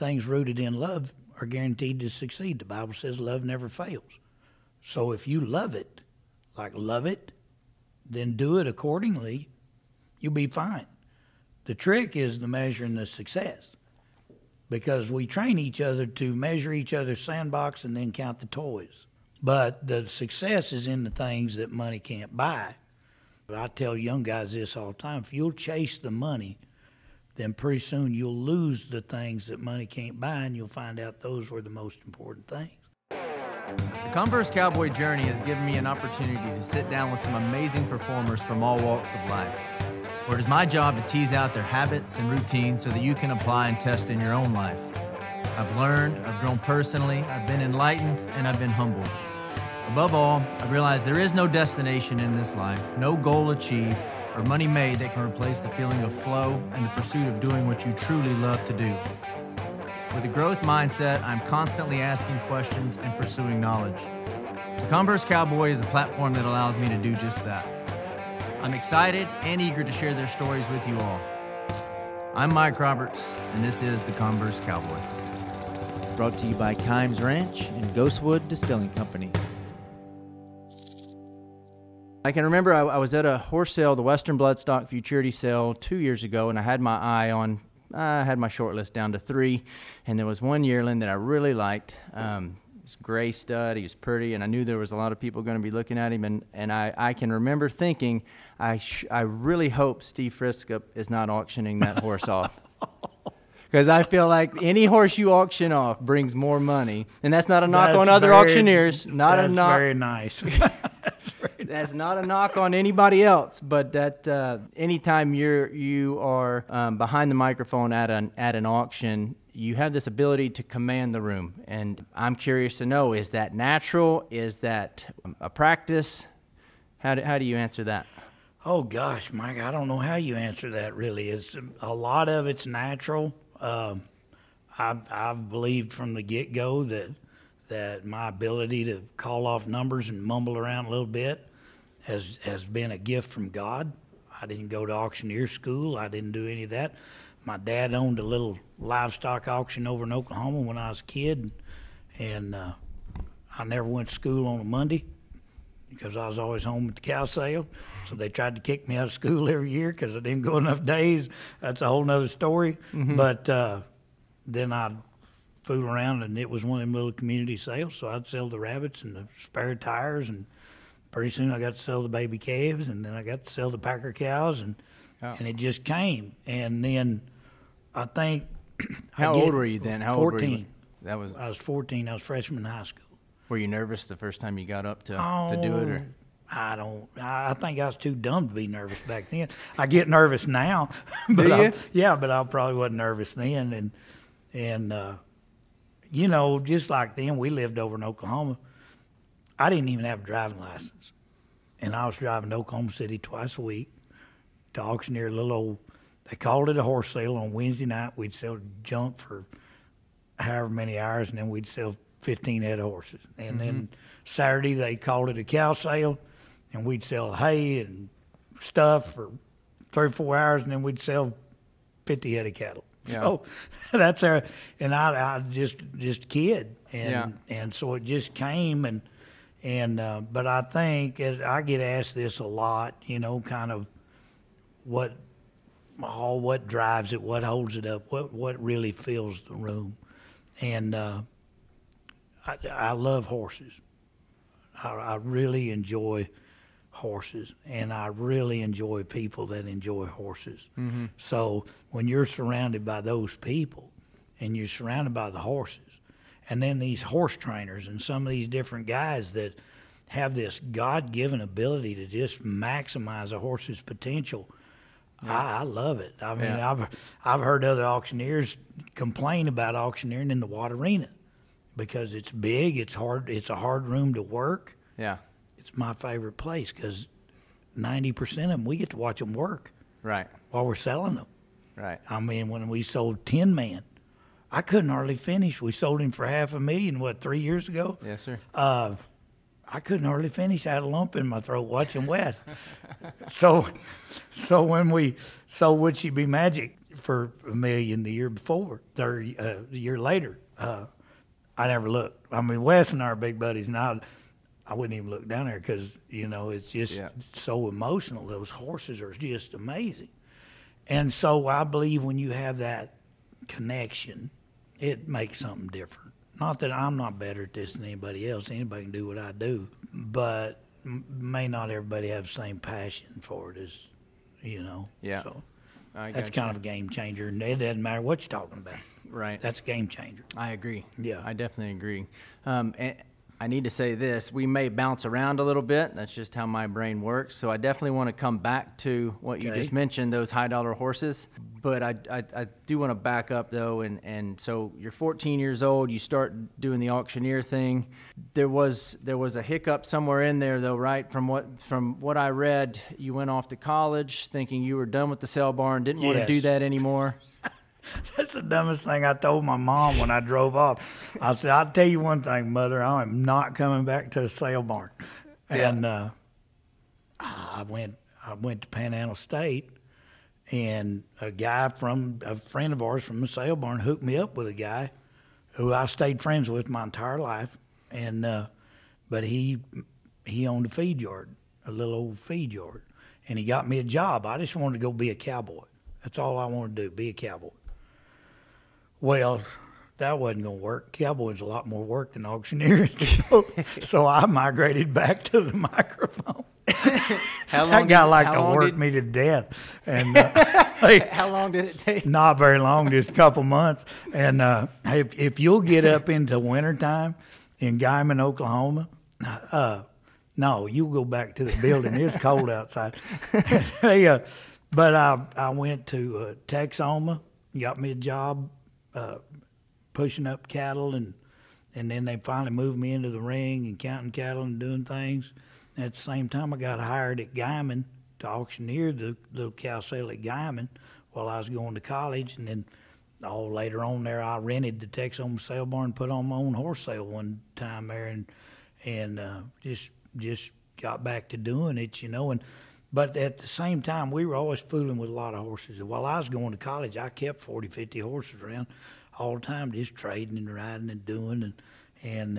things rooted in love are guaranteed to succeed. The Bible says love never fails. So if you love it, then do it accordingly, you'll be fine. The trick is the measuring the success, because we train each other to measure each other's sandbox and then count the toys. But the success is in the things that money can't buy. But I tell young guys this all the time: if you'll chase the money, then pretty soon you'll lose the things that money can't buy, and you'll find out those were the most important things. The Converse Cowboy Journey has given me an opportunity to sit down with some amazing performers from all walks of life, where it is my job to tease out their habits and routines so that you can apply and test in your own life. I've learned, I've grown personally, I've been enlightened, and I've been humbled. Above all, I've realized there is no destination in this life, no goal achieved, or money made that can replace the feeling of flow and the pursuit of doing what you truly love to do. With a growth mindset, I'm constantly asking questions and pursuing knowledge. The Converse Cowboy is a platform that allows me to do just that. I'm excited and eager to share their stories with you all. I'm Mike Roberts, and this is the Converse Cowboy. Brought to you by Kimes Ranch and Ghostwood Distilling Company. I can remember I was at a horse sale, the Western Bloodstock Futurity sale 2 years ago, and I had my eye on, I had my short list down to 3, and there was one yearling that I really liked. This gray stud, he was pretty, and I knew there was a lot of people going to be looking at him, and I can remember thinking, I really hope Steve Friskup is not auctioning that horse off. Because I feel like any horse you auction off brings more money. And that's not a knock on other auctioneers. That's very nice. That's not a knock on anybody else. But that anytime you are behind the microphone at an auction, you have this ability to command the room. And I'm curious to know, is that natural? Is that a practice? How do you answer that? Oh, gosh, Mike, I don't know how you answer that, really. It's a lot of it's natural. I've believed from the get-go that my ability to call off numbers and mumble around a little bit has been a gift from God. I didn't go to auctioneer school. I didn't do any of that. My dad owned a little livestock auction over in Oklahoma when I was a kid, and I never went to school on a Monday because I was always home at the cow sale. So they tried to kick me out of school every year because I didn't go enough days. That's a whole nother story. Mm-hmm. But then I'd fool around, and it was one of them little community sales. So I'd sell the rabbits and the spare tires, and pretty soon I got to sell the baby calves, and then I got to sell the packer cows, and it just came. And then I think How old were you then? How 14. Old were you? I was 14. I was freshman in high school. Were you nervous the first time you got up to do it? Or? I think I was too dumb to be nervous back then. I get nervous now. But Do you? But I probably wasn't nervous then. And you know, just like then, we lived over in Oklahoma. I didn't even have a driving license. And I was driving to Oklahoma City twice a week to auctioneer a little old, they called it a horse sale. On Wednesday night, we'd sell junk for however many hours, and then we'd sell 15 head of horses. And then Saturday, they called it a cow sale, and we'd sell hay and stuff for 3 or 4 hours, and then we'd sell 50 head of cattle. Yeah. So that's our, and I just a kid, and so it just came, and but I think I get asked this a lot, you know, kind of what drives it, what holds it up, what really fills the room, and I love horses. I really enjoy horses, and I really enjoy people that enjoy horses. Mm-hmm. So when you're surrounded by those people, and you're surrounded by the horses, and then these horse trainers and some of these different guys that have this God-given ability to just maximize a horse's potential, I love it. I mean, I've heard other auctioneers complain about auctioneering in the Watt Arena because it's big, it's hard, it's a hard room to work. Yeah. It's my favorite place because 90% of them, we get to watch them work. Right. While we're selling them. Right. I mean, when we sold Tin Man, I couldn't hardly finish. We sold him for $500,000, 3 years ago? Yes, sir. I couldn't hardly finish. I had a lump in my throat watching Wes. So when we sold Would She Be Magic, for $1 million the year before, the year later. I never looked. I mean, Wes and I are big buddies, and I wouldn't even look down there because, you know, it's just so emotional. Those horses are just amazing. And so I believe when you have that connection, it makes something different. Not that I'm not better at this than anybody else. Anybody can do what I do, but may not everybody have the same passion for it as, you know. Yeah. So That's kind of a game changer, and it doesn't matter what you're talking about. Right. That's a game changer. I agree. Yeah. I definitely agree. And I need to say this. We may bounce around a little bit. That's just how my brain works. So I definitely want to come back to what you just mentioned, those high-dollar horses. But I do want to back up, though. And so you're 14 years old. You start doing the auctioneer thing. There was a hiccup somewhere in there, though, right? From what I read, you went off to college thinking you were done with the sale barn, didn't want to do that anymore. That's the dumbest thing I told my mom when I drove off. I said, I'll tell you one thing, Mother, I am not coming back to a sale barn. And I went to Panhandle State, and a friend of ours from the sale barn hooked me up with a guy who I stayed friends with my entire life. And but he owned a feed yard, a little old feed yard, and he got me a job. I just wanted to go be a cowboy. That's all I wanted to do, be a cowboy. Well, that wasn't going to work. Cowboy's a lot more work than auctioneering. So I migrated back to the microphone. That guy liked to work me to death. And how long did it take? Not very long, just a couple months. And if you'll get up into wintertime in Guyman, Oklahoma, no, you'll go back to the building. It's cold outside. But I went to Texoma, got me a job pushing up cattle, and then they finally moved me into the ring and counting cattle and doing things. And at the same time, I got hired at Guyman to auctioneer the little cow sale at Guyman while I was going to college. And then later on there, I rented the Texoma sale barn, put on my own horse sale one time there, and just got back to doing it, you know. But at the same time, we were always fooling with a lot of horses. And while I was going to college, I kept 40, 50 horses around all the time, just trading and riding and doing. And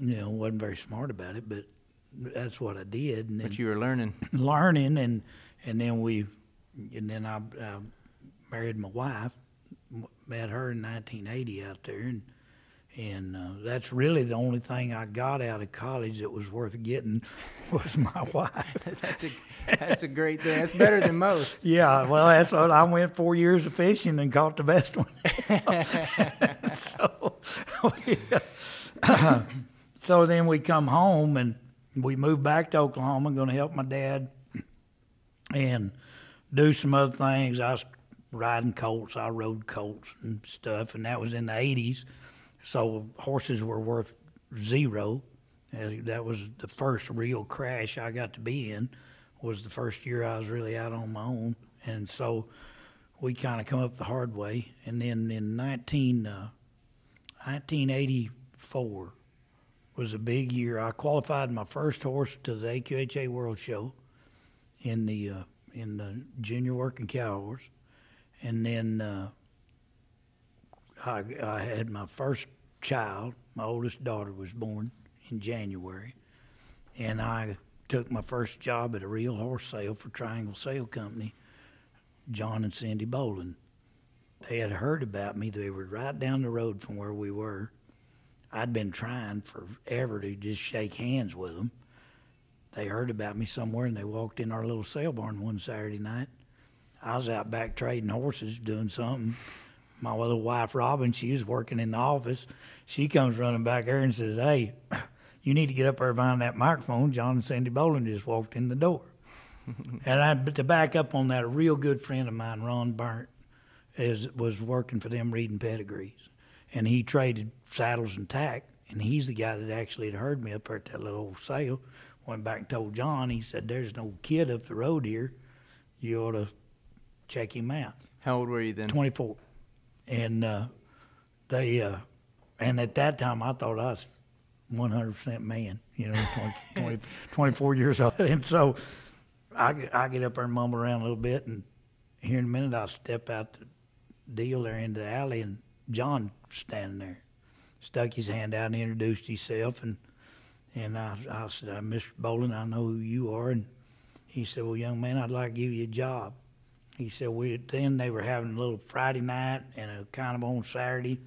you know, wasn't very smart about it, but that's what I did. And but you were learning. Learning, and then I married my wife, met her in 1980 out there, and that's really the only thing I got out of college that was worth getting was my wife. That's a great thing. That's better than most. Yeah, well, that's what I went 4 years of fishing and caught the best one. So then we come home and we moved back to Oklahoma. I'm going to help my dad and do some other things. I was riding colts. I rode colts and stuff, and that was in the 80s. So horses were worth zero. That was the first real crash I got to be in, was the first year I was really out on my own. And so we kind of come up the hard way. And then in 1984 was a big year. I qualified my first horse to the AQHA World Show in the junior working cow horse. And then I had my first child. My oldest daughter was born in January, and I took my first job at a real horse sale for Triangle Sale Company, John and Cindy Boland. They had heard about me. They were right down the road from where we were. I'd been trying forever to just shake hands with them. They heard about me somewhere, and they walked in our little sale barn one Saturday night. I was out back trading horses, doing something. My little wife, Robin, she was working in the office. She comes running back there and says, "Hey, you need to get up there behind that microphone. John and Cindy Boland just walked in the door." And to back up on that, a real good friend of mine, Ron Burnt, was working for them reading pedigrees. And he traded saddles and tack, and he's the guy that actually had heard me up there at that little old sale. Went back and told John, he said, "There's no kid up the road here. You ought to check him out." How old were you then? 24. And and at that time I thought I was 100% man, you know, 24 years old. And so I get up there and mumble around a little bit, and here in a minute I'll step out deal there in the alley, and John standing there, stuck his hand out and introduced himself, and I said, Mr. Bolin, I know who you are, and he said, well, young man, I'd like to give you a job. He said, then they were having a little Friday night and a kind of on Saturday.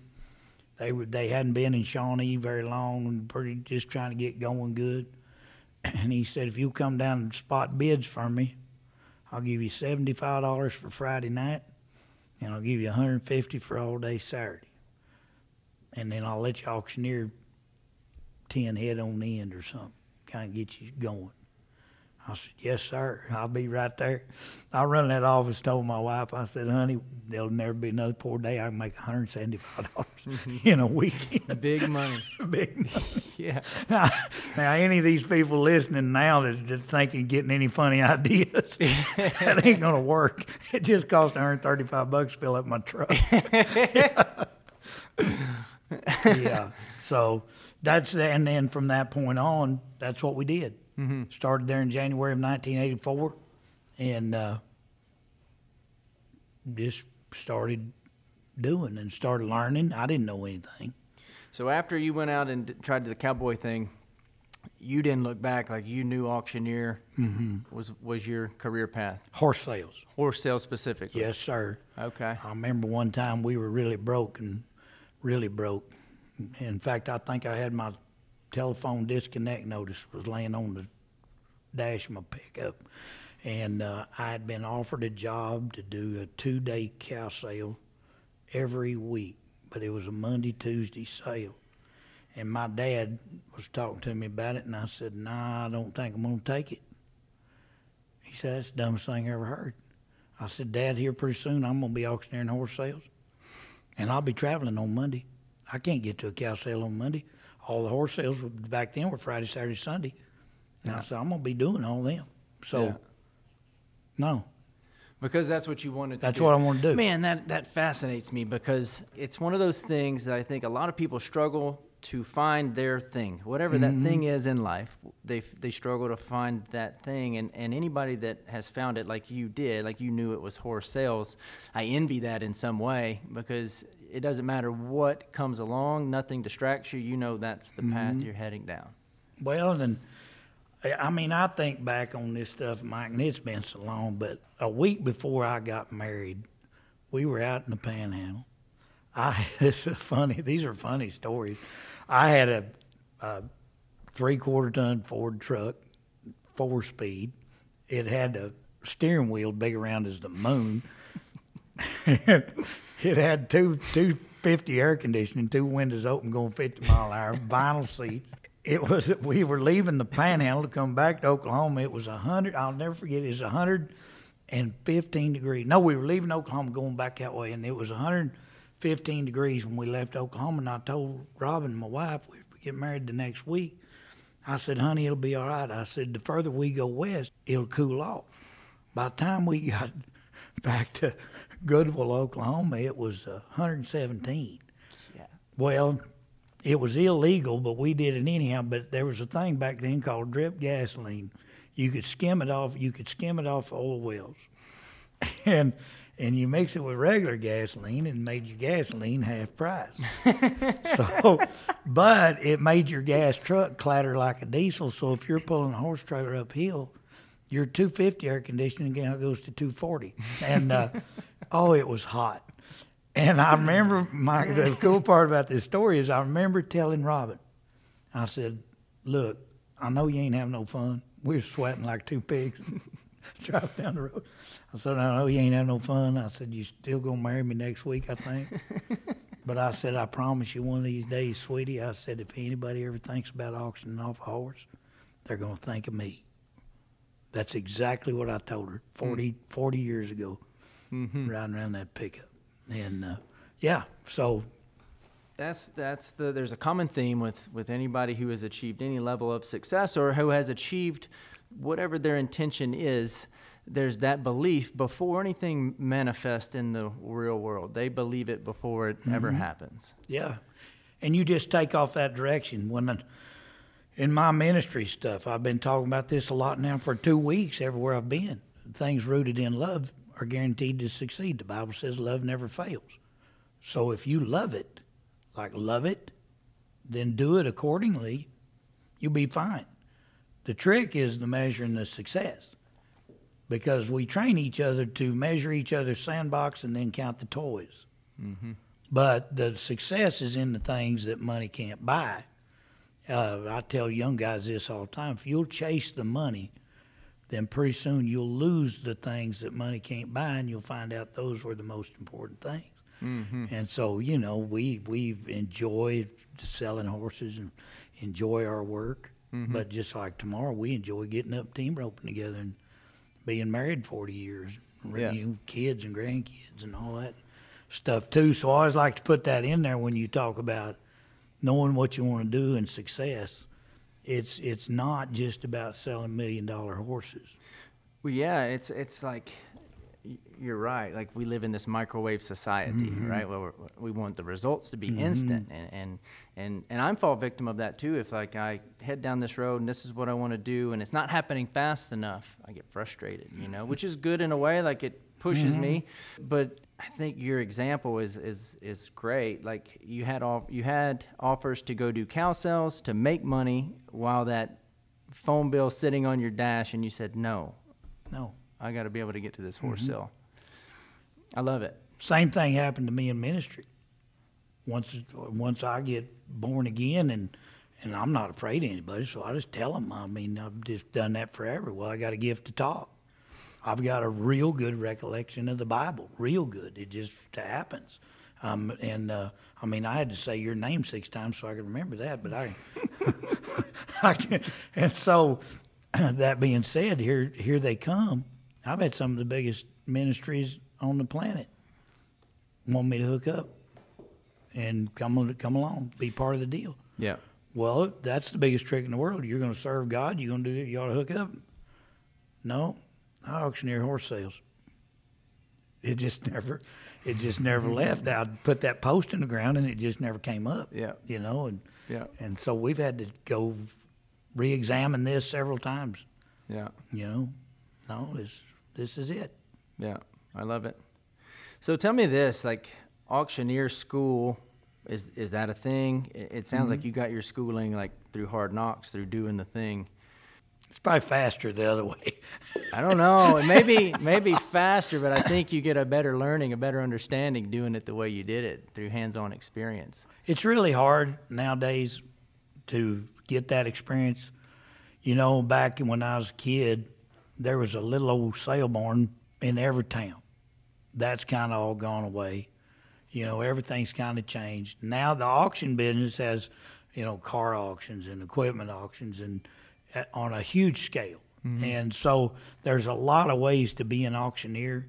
They hadn't been in Shawnee very long and just trying to get going good. And he said, if you'll come down and spot bids for me, I'll give you $75 for Friday night, and I'll give you $150 for all day Saturday. And then I'll let you auctioneer 10 head on the end or something, kind of get you going. I said, yes, sir. I'll be right there. I run in that office, told my wife, I said, honey, there'll never be another poor day. I can make $175 in a weekend. Big money. Big money. Yeah. Now, any of these people listening now that are thinking getting any funny ideas, that ain't going to work. It just cost $135 to fill up my truck. Yeah. So and then from that point on, that's what we did. Mm-hmm. Started there in January of 1984, and just started doing and started learning. I didn't know anything. So after you went out and tried the cowboy thing, you didn't look back, like you knew auctioneer was your career path. Horse sales. Horse sales specifically. Yes, sir. Okay. I remember one time we were really broke. In fact, I think I had my telephone disconnect notice was laying on the dash of my pickup, and I had been offered a job to do a 2-day cow sale every week, but it was a Monday, Tuesday sale. And my dad was talking to me about it, and I said, nah, I don't think I'm going to take it. He said, that's the dumbest thing I ever heard. I said, Dad, here pretty soon I'm going to be auctioneering horse sales, and I'll be traveling on Monday. I can't get to a cow sale on Monday. All the horse sales back then were Friday, Saturday, Sunday. And I said, I'm going to be doing all them. So, no. Because that's what you wanted to do. That's what I want to do. Man, that fascinates me, because it's one of those things that I think a lot of people struggle to find their thing. Whatever that thing is in life, they struggle to find that thing. And anybody that has found it like you did, like you knew it was horse sales, I envy that in some way, because it doesn't matter what comes along, nothing distracts you. You know that's the path you're heading down. Well, and I mean, I think back on this stuff, Mike, and it's been so long, but a week before I got married, we were out in the Panhandle. This is funny. These are funny stories. I had a 3/4 ton Ford truck, 4-speed. It had a steering wheel big around as the moon. It had 250 air conditioning, 2 windows open going 50 mile an hour, vinyl seats. We were leaving the Panhandle to come back to Oklahoma. It was 100. I'll never forget. It was 115 degrees. No, we were leaving Oklahoma going back that way, and it was 115 degrees when we left Oklahoma. And I told Robin, my wife, we get married the next week. I said, honey, it'll be all right. I said, the further we go west, it'll cool off. By the time we got back to Goodville, Oklahoma, it was 117. Yeah. Well, it was illegal, but we did it anyhow. But there was a thing back then called drip gasoline. You could skim it off. You could skim it off oil wells, and you mix it with regular gasoline, and made your gasoline half price. But it made your gas truck clatter like a diesel. So if you're pulling a horse trailer uphill, your 250 air conditioning again goes to 240, and it was hot. And I remember the cool part about this story is I remember telling Robin, I said, look, I know you ain't having no fun. We were sweating like 2 pigs driving down the road. I said, I know you ain't having no fun. I said, you still going to marry me next week, I think. But I said, I promise you one of these days, sweetie, I said, if anybody ever thinks about auctioning off a horse, they're going to think of me. That's exactly what I told her 40 years ago, riding around that pickup. And so there's a common theme with anybody who has achieved any level of success or who has achieved whatever their intention is. There's that belief before anything manifests in the real world. They believe it before it ever happens. Yeah, and you just take off that direction. In my ministry stuff, I've been talking about this a lot now for 2 weeks everywhere I've been. Things rooted in love. are guaranteed to succeed. The Bible says love never fails. So if you love it, then do it accordingly, you'll be fine. The trick is the measuring the success, because we train each other to measure each other's sandbox and then count the toys. Mm-hmm. But the success is in the things that money can't buy. I tell young guys this all the time. If you'll chase the money, then pretty soon you'll lose the things that money can't buy, and you'll find out those were the most important things. Mm-hmm. And so, you know, we enjoy selling horses and enjoy our work. Mm-hmm. But just like tomorrow, we enjoy getting up team roping together and being married 40 years, raising kids and grandkids and all that stuff too. So I always like to put that in there when you talk about knowing what you want to do and success. It's not just about selling $1 million horses. Well, yeah, it's like, you're right. Like, we live in this microwave society, mm-hmm. right? Where we want the results to be mm-hmm. instant, and I'm fall victim of that too. If like I head down this road and this is what I want to do, and it's not happening fast enough, I get frustrated. You know, which is good in a way. Like, it pushes mm-hmm. me, but I think your example is great. Like, you had offers to go do cow sales to make money while that phone bill sitting on your dash, and you said no. I got to be able to get to this horse mm-hmm. sale. I love it. Same thing happened to me in ministry. Once I get born again, and I'm not afraid of anybody, so I just tell them. I mean, I've just done that forever. Well, I got a gift to talk. I've got a real good recollection of the Bible, real good. It just happens. I mean, I had to say your name 6 times so I could remember that, but I can. And so, that being said, here they come. I've had some of the biggest ministries on the planet want me to hook up and come along, be part of the deal. Yeah. Well, that's the biggest trick in the world. You're going to serve God. You're going to do it. You ought to hook up. No, I auctioneer horse sales. It just never left. I'd put that post in the ground and it just never came up. Yeah. You know, and so we've had to go re-examine this several times. Yeah. You know, no, this is it. Yeah, I love it. So tell me this, like, auctioneer school, is that a thing? It sounds mm-hmm. like you got your schooling like through hard knocks, through doing the thing. It's probably faster the other way. I don't know. It may be faster, but I think you get a better learning, a better understanding doing it the way you did it, through hands-on experience. It's really hard nowadays to get that experience. You know, back when I was a kid, there was a little old sale barn in every town. That's kind of all gone away. You know, everything's kind of changed. Now the auction business has, you know, car auctions and equipment auctions and on a huge scale. Mm-hmm. And so there's a lot of ways to be an auctioneer.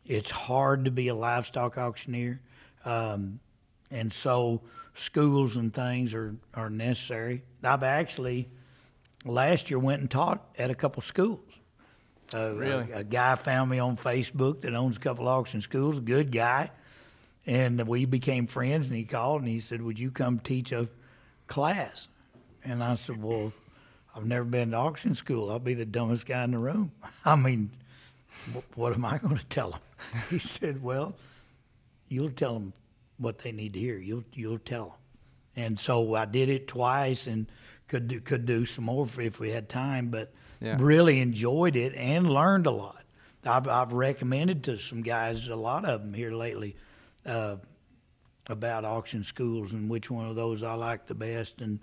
It's hard to be a livestock auctioneer. And so schools and things are necessary. I've actually last year went and taught at a couple schools. Really? A guy found me on Facebook that owns a couple auction schools, a good guy. And we became friends, and he called and he said, would you come teach a class? And I said, well, I've never been to auction school. I'll be the dumbest guy in the room. I mean, what am I going to tell them? He said, well, you'll tell them what they need to hear. You'll tell them. And so I did it twice and could do some more if we had time, but really enjoyed it and learned a lot. I've recommended to some guys, a lot of them here lately, about auction schools and which one of those I like the best, and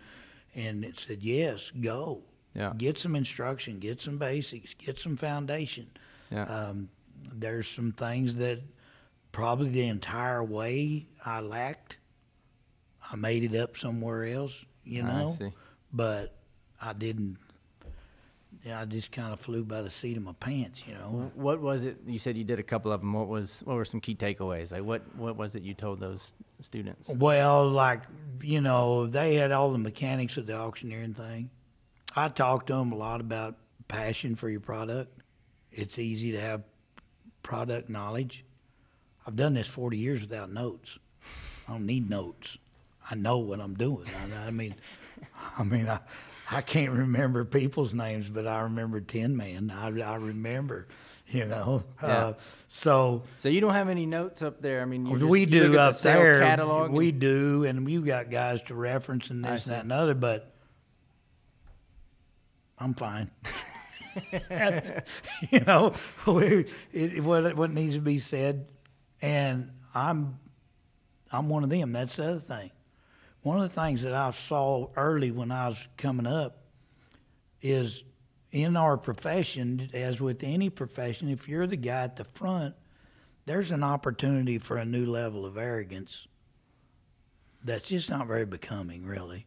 it said, yes, go. Yeah. Get some instruction, get some basics, get some foundation. Yeah. There's some things that probably the entire way I lacked. I made it up somewhere else, you know. I see. But I didn't. I just kind of flew by the seat of my pants, you know. What was it? You said you did a couple of them. What were some key takeaways? Like what was it you told those students? Well, like, you know, they had all the mechanics of the auctioneering thing. I talked to them a lot about passion for your product. It's easy to have product knowledge. I've done this 40 years without notes. I don't need notes. I know what I'm doing. I mean, I can't remember people's names, but I remember Tin Man. I remember, you know. Yeah. So you don't have any notes up there. I mean, we do look at up the sale there. catalog. We do, and we've got guys to reference and this and that and other. But I'm fine. You know, what needs to be said, and I'm one of them. That's the other thing. One of the things that I saw early when I was coming up is in our profession, as with any profession, if you're the guy at the front, there's an opportunity for a new level of arrogance that's just not very becoming, really.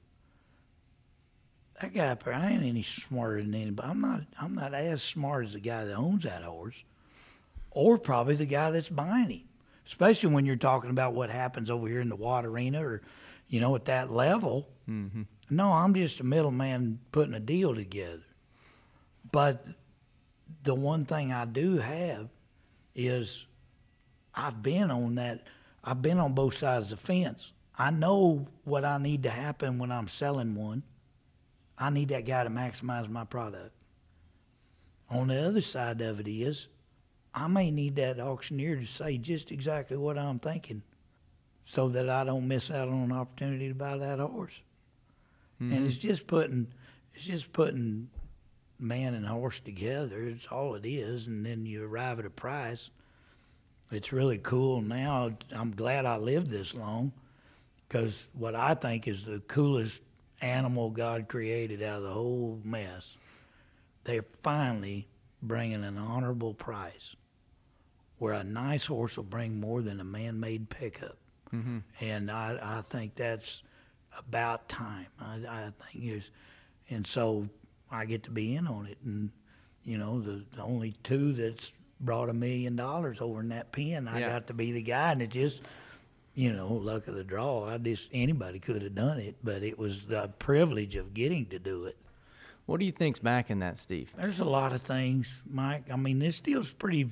That guy up there, I ain't any smarter than anybody. I'm not as smart as the guy that owns that horse, or probably the guy that's buying him. Especially when you're talking about what happens over here in the water arena, or, you know, at that level. Mm-hmm. No, I'm just a middleman putting a deal together. But the one thing I do have is I've been on both sides of the fence. I know what I need to happen when I'm selling one. I need that guy to maximize my product. On the other side of it is, I may need that auctioneer to say just exactly what I'm thinking so that I don't miss out on an opportunity to buy that horse. Mm-hmm. And it's just putting man and horse together. It's all it is, and then you arrive at a price. It's really cool now. I'm glad I lived this long, because what I think is the coolest animal God created out of the whole mess, they're finally bringing an honorable price where a nice horse will bring more than a man-made pickup. Mm-hmm. And I think that's about time. I think it's, and so I get to be in on it. And, you know, the only two that's brought $1 million over in that pen, I got to be the guy, and it just, you know, luck of the draw. Anybody could have done it, but it was the privilege of getting to do it. What do you think's back in that, Steve? There's a lot of things, Mike. I mean, this deal's pretty,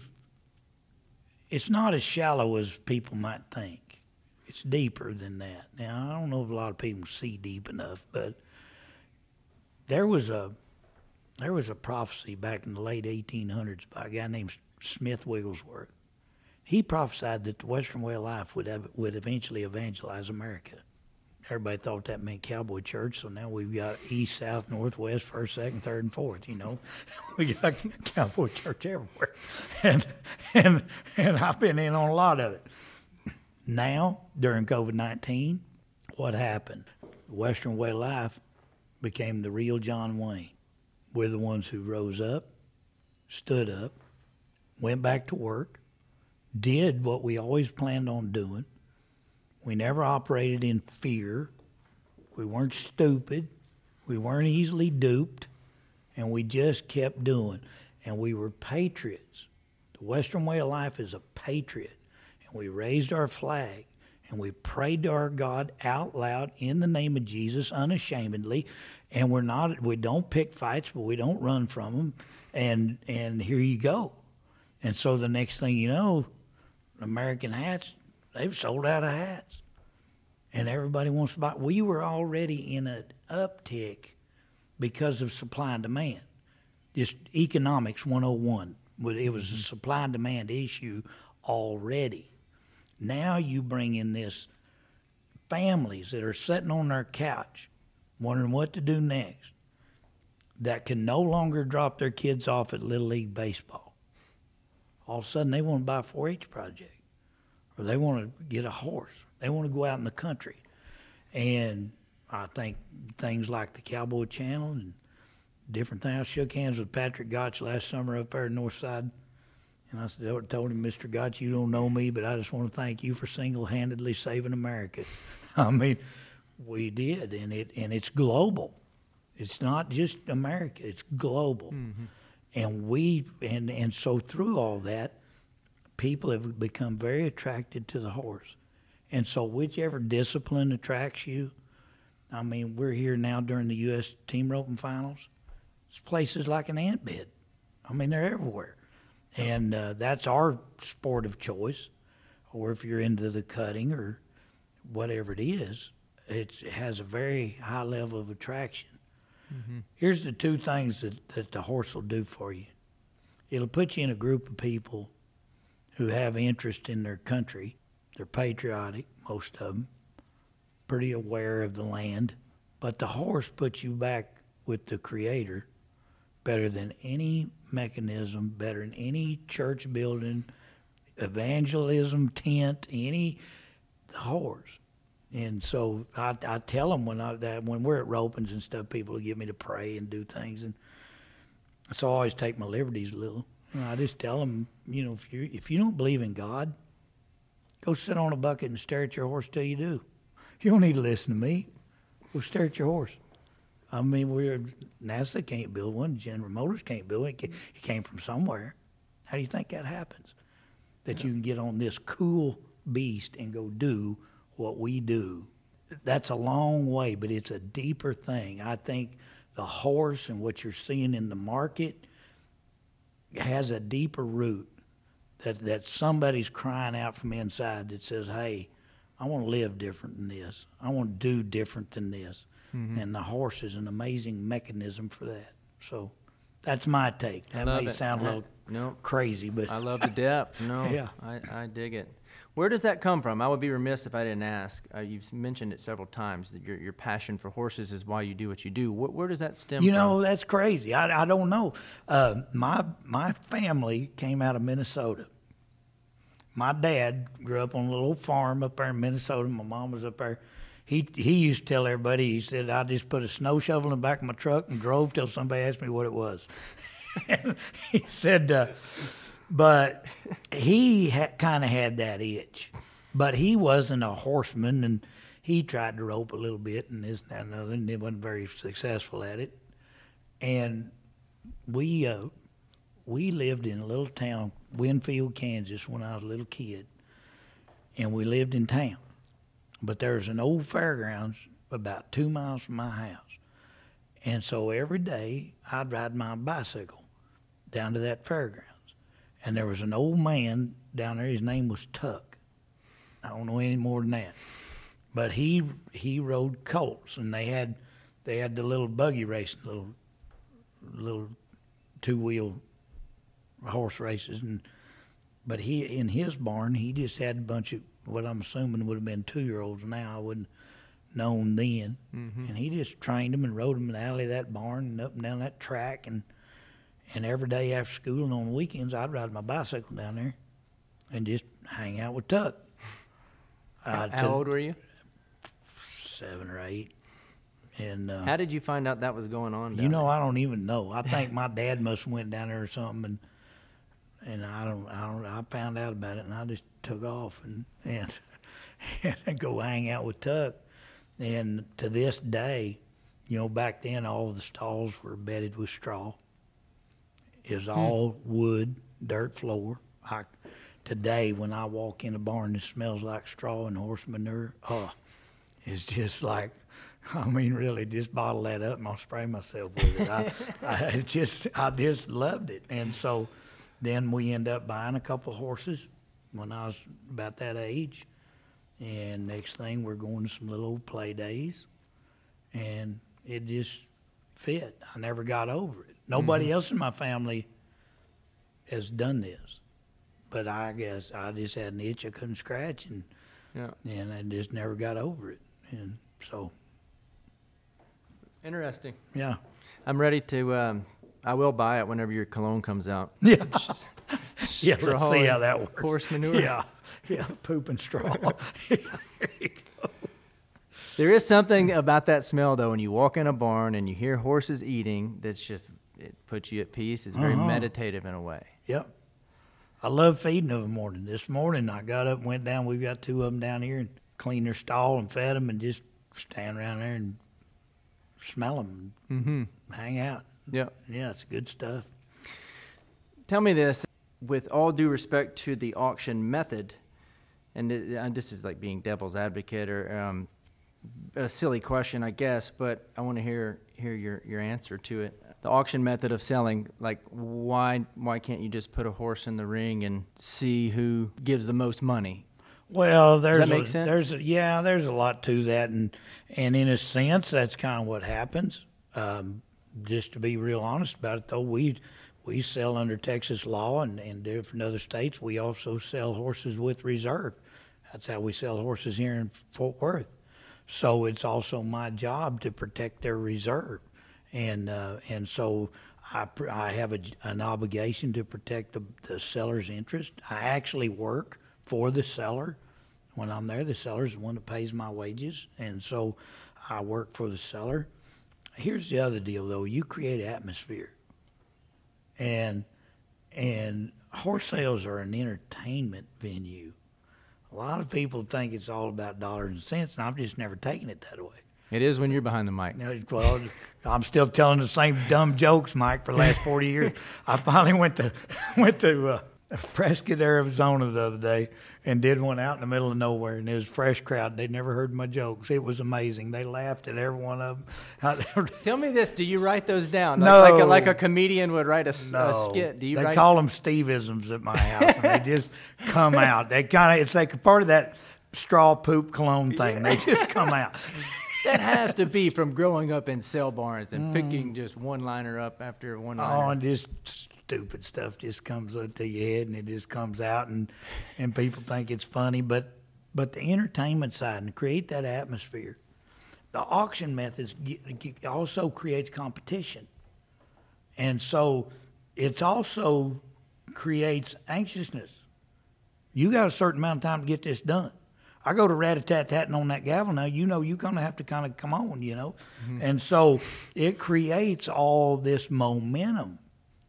it's not as shallow as people might think. It's deeper than that. Now, I don't know if a lot of people see deep enough, but there was a prophecy back in the late 1800s by a guy named Smith Wigglesworth. He prophesied that the Western way of life would eventually evangelize America. Everybody thought that meant cowboy church, so now we've got east, south, northwest, first, second, third, and fourth, you know. We got cowboy church everywhere. And I've been in on a lot of it. Now, during COVID-19, what happened? The Western way of life became the real John Wayne. We're the ones who rose up, stood up, went back to work, did what we always planned on doing. We never operated in fear. We weren't stupid. We weren't easily duped. And we just kept doing. And we were patriots. The Western way of life is a patriot. And we raised our flag. And we prayed to our God out loud in the name of Jesus unashamedly. And we don't pick fights, but we don't run from them. And here you go. And so the next thing you know, American hats, they've sold out of hats. And everybody wants to buy. We were already in an uptick because of supply and demand. Just economics 101. It was a supply and demand issue already. Now you bring in this families that are sitting on their couch wondering what to do next, that can no longer drop their kids off at Little League Baseball. All of a sudden they want to buy a 4-H project, or they want to get a horse. They want to go out in the country. And I think things like the Cowboy Channel and different things. I shook hands with Patrick Gotch last summer up there in Northside. And I told him, Mr. Gotch, you don't know me, but I just want to thank you for single-handedly saving America. I mean, we did, and it's global. It's not just America, it's global. Mm-hmm. And so through all that, people have become very attracted to the horse. And so whichever discipline attracts you, I mean, we're here now during the U.S. team roping finals. It's places like an ant bed. I mean, they're everywhere. And that's our sport of choice. Or if you're into the cutting or whatever it is, it has a very high level of attraction. Mm-hmm. Here's the two things that the horse will do for you. It'll put you in a group of people who have interest in their country. They're patriotic, most of them, pretty aware of the land. But the horse puts you back with the Creator better than any mechanism, better than any church building, evangelism tent, the horse. And so I tell them when we're at ropings and stuff, people will get me to pray and do things, and so I always take my liberties a little. I just tell them, if you don't believe in God, go sit on a bucket and stare at your horse till you do. You don't need to listen to me. Go stare at your horse. I mean, NASA can't build one. General Motors can't build it. It came from somewhere. How do you think that happens? That you can get on this cool beast and go do what we do. That's a long way, but it's a deeper thing. I think the horse and what you're seeing in the market has a deeper root that somebody's crying out from inside that says, hey, I want to live different than this. I want to do different than this. Mm-hmm. And the horse is an amazing mechanism for that. So that's my take. That may sound a little crazy, but I love the depth. No, yeah. I dig it. Where does that come from? I would be remiss if I didn't ask. You've mentioned it several times that your passion for horses is why you do what you do. Where does that stem from? That's crazy. I don't know. My family came out of Minnesota. My dad grew up on a little farm up there in Minnesota. My mom was up there. He used to tell everybody, he said, I just put a snow shovel in the back of my truck and drove till somebody asked me what it was. He said, but he kind of had that itch. But he wasn't a horseman, and he tried to rope a little bit and this, that, and other, and he wasn't very successful at it. And we lived in a little town, Winfield, Kansas, when I was a little kid. And we lived in town. But there's an old fairgrounds about 2 miles from my house. And so every day I'd ride my bicycle down to that fairgrounds. And there was an old man down there, his name was Tuck. I don't know any more than that. But he rode colts, and they had the little buggy racing, little two-wheel horse races. But in his barn, he just had a bunch of what I'm assuming would have been 2-year-olds now. I wouldn't known then. Mm-hmm. And he just trained them and rode them in the alley of that barn and up and down that track. And every day after school and on the weekends, I'd ride my bicycle down there and just hang out with Tuck. How old were you? 7 or 8. And how did you find out that was going on down there? I don't even know. I think my dad must have went down there or something, and I found out about it, and I just took off and go hang out with Tuck. And to this day, back then all the stalls were bedded with straw. It was all wood, dirt floor. Today, when I walk in a barn that smells like straw and horse manure, it's just like, really, just bottle that up and I'll spray myself with it. I just loved it. And so then we end up buying a couple of horses when I was about that age. And next thing, we're going to some little old play days. And it just fit. I never got over it. Nobody else in my family has done this. But I guess I just had an itch I couldn't scratch, and I just never got over it. And so. Interesting. Yeah. I'm ready to, I will buy it whenever your cologne comes out. Yeah. Yeah, let's see how that works. Horse manure. Yeah, poop and straw. There you go. There is something about that smell, though, when you walk in a barn and you hear horses eating, it puts you at peace. It's very meditative in a way. Yep. I love feeding them in the morning. This morning I got up and went down. We've got 2 of them down here, and cleaned their stall and fed them and just stand around there and smell them and hang out. Yep. Yeah, it's good stuff. Tell me this, with all due respect to the auction method, and this is like being devil's advocate or a silly question, I guess, but I want to hear your answer to it. The auction method of selling, like why can't you just put a horse in the ring and see who gives the most money? Well, does that make sense? There's a lot to that, and in a sense, that's kind of what happens. Just to be real honest about it, though, we We sell under Texas law, and different other states. We also sell horses with reserve. That's how we sell horses here in Fort Worth. So it's also my job to protect their reserve, and so I have an obligation to protect the seller's interest. I actually work for the seller. When I'm there, the seller's the one that pays my wages, and so I work for the seller. Here's the other deal, though. You create atmosphere, and horse sales are an entertainment venue. A lot of people think it's all about dollars and cents, and I've just never taken it that way. It is when you're behind the mic. Well, I'm still telling the same dumb jokes, Mike, for the last 40 years. I finally went to Prescott, Arizona the other day and did one out in the middle of nowhere, and it was a fresh crowd. They'd never heard my jokes. It was amazing. They laughed at every one of them. Tell me this: do you write those down? No, like a comedian would write a skit. Do you? They call them Steve-isms at my house, and they just come out. It's like part of that straw poop cologne thing. They just come out. That has to be from growing up in sale barns and picking just one-liner up after one-liner. Oh, and just stupid stuff just comes up to your head, and it just comes out, and people think it's funny. But the entertainment side, and create that atmosphere. The auction methods also creates competition. And so it also creates anxiousness. You got a certain amount of time to get this done. I go to rat-a-tat-tatting on that gavel now, you're going to have to kind of come on, Mm-hmm. And so it creates all this momentum.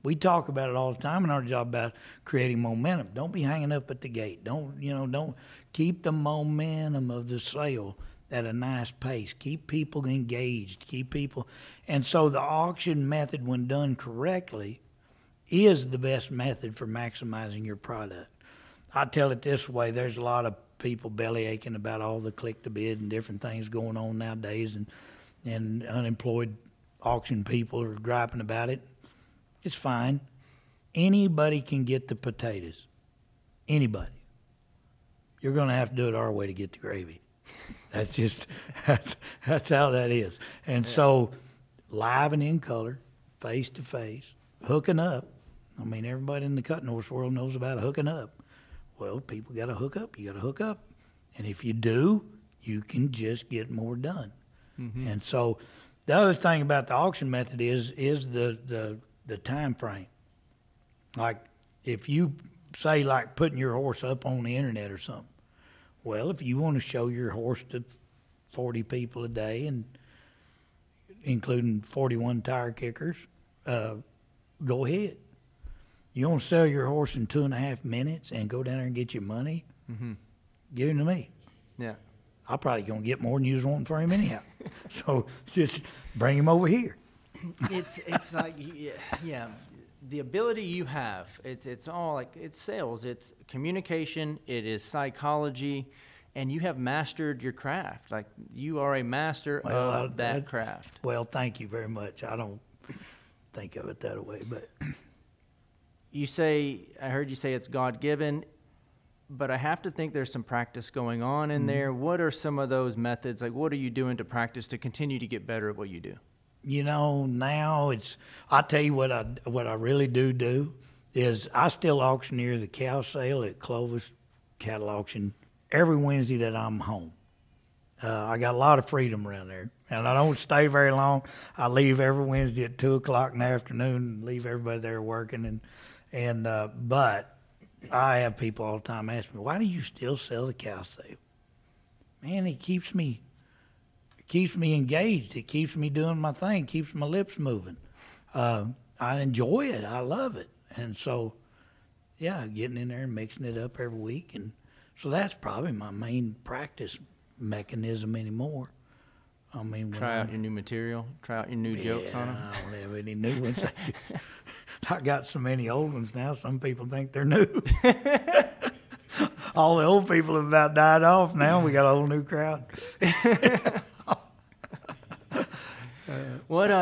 We talk about it all the time in our job about creating momentum. Don't be hanging up at the gate. Don't keep the momentum of the sale at a nice pace. Keep people engaged. And so the auction method, when done correctly, is the best method for maximizing your product. I tell it this way: there's a lot of people belly aching about all the click to bid and different things going on nowadays, and unemployed auction people are griping about it. It's fine. Anybody can get the potatoes. Anybody. You're going to have to do it our way to get the gravy. That's how that is. And so live and in color, face to face, hooking up. I mean, everybody in the cutting horse world knows about hooking up. Well, people got to hook up. You got to hook up. And if you do, you can just get more done. Mm-hmm. And so the other thing about the auction method is the time frame. Like if you say like putting your horse up on the internet or something. Well, if you want to show your horse to 40 people a day, and including 41 tire kickers, go ahead. You want to sell your horse in 2.5 minutes and go down there and get your money? Mm-hmm. Give him to me. Yeah. I'm probably going to get more than you was wanting for him anyhow. So just bring him over here. It's like, yeah, the ability you have, it's all like, it's sales, it's communication, it is psychology, and you have mastered your craft. Like, you are a master of that craft. Well, thank you very much. I don't think of it that way, but... I heard you say it's God-given, but I have to think there's some practice going on in there. What are some of those methods? Like, what are you doing to practice to continue to get better at what you do? Now I'll tell you what I really do is I still auctioneer the cow sale at Clovis Cattle Auction every Wednesday that I'm home. I got a lot of freedom around there, and I don't stay very long. I leave every Wednesday at 2:00 in the afternoon and leave everybody there working, but I have people all the time ask me, why do you still sell the cow sale? Man, it keeps me engaged. It keeps me doing my thing, keeps my lips moving. I enjoy it. I love it. And so, yeah, getting in there and mixing it up every week. And so that's probably my main practice mechanism anymore. I mean, try out your new material, try out your new jokes on them. I don't have any new ones. I got so many old ones now, some people think they're new. All the old people have about died off now. We got a whole new crowd.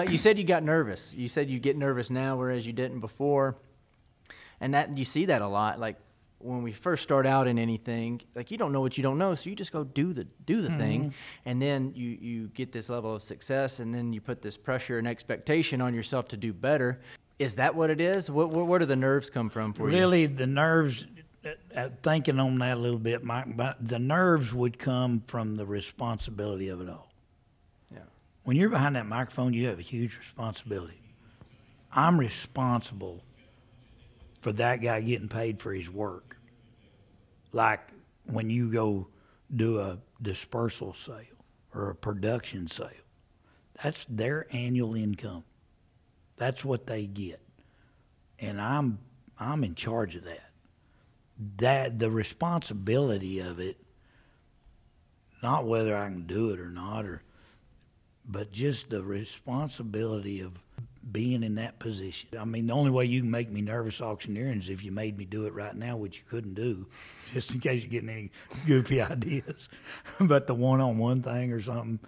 You said you got nervous. You said you get nervous now, whereas you didn't before. And that you see that a lot. Like when we first start out in anything, like you don't know what you don't know, so you just go do the thing, and then you get this level of success, and then you put this pressure and expectation on yourself to do better. Is that what it is? Where do the nerves come from for you? Really, the nerves, thinking on that a little bit, the nerves would come from the responsibility of it all. Yeah. When you're behind that microphone, you have a huge responsibility. I'm responsible for that guy getting paid for his work. Like when you go do a dispersal sale or a production sale, that's their annual income. That's what they get. And I'm in charge of that. The responsibility of it, not whether I can do it or not, but just the responsibility of being in that position. I mean, the only way you can make me nervous auctioneering is if you made me do it right now, which you couldn't do, just in case you're getting any goofy ideas. But the one-on-one thing or something,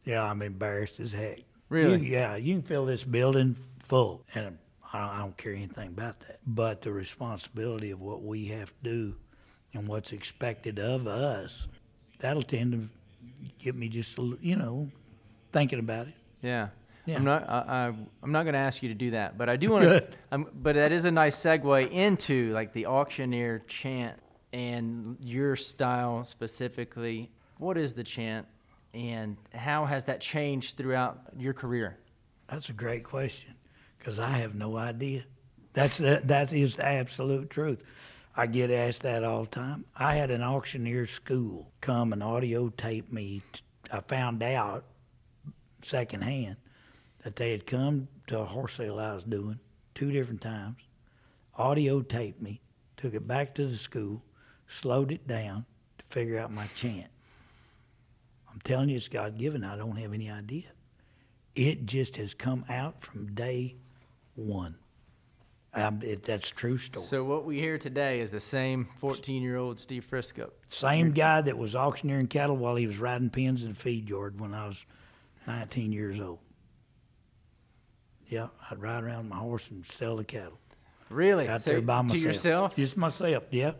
yeah, I'm embarrassed as heck. Really? You can fill this building full, and I don't care anything about that. But the responsibility of what we have to do and what's expected of us, that'll tend to get me just, thinking about it. Yeah. Yeah. I'm not going to ask you to do that, but I do want to. But that is a nice segue into like the auctioneer chant and your style specifically. What is the chant, and how has that changed throughout your career? That's a great question, because I have no idea. That is the absolute truth. I get asked that all the time. I had an auctioneer school come and audio tape me. I found out secondhand that they had come to a horse sale I was doing 2 different times, audio taped me, took it back to the school, slowed it down to figure out my chant. I'm telling you, it's God-given. I don't have any idea. It just has come out from day one. That's a true story. So what we hear today is the same 14-year-old Steve Friskup. Same guy that was auctioneering cattle while he was riding pins in a feed yard when I was 19 years old. Yeah, I'd ride around my horse and sell the cattle. Really? Out there by myself. To yourself? Just myself, yeah.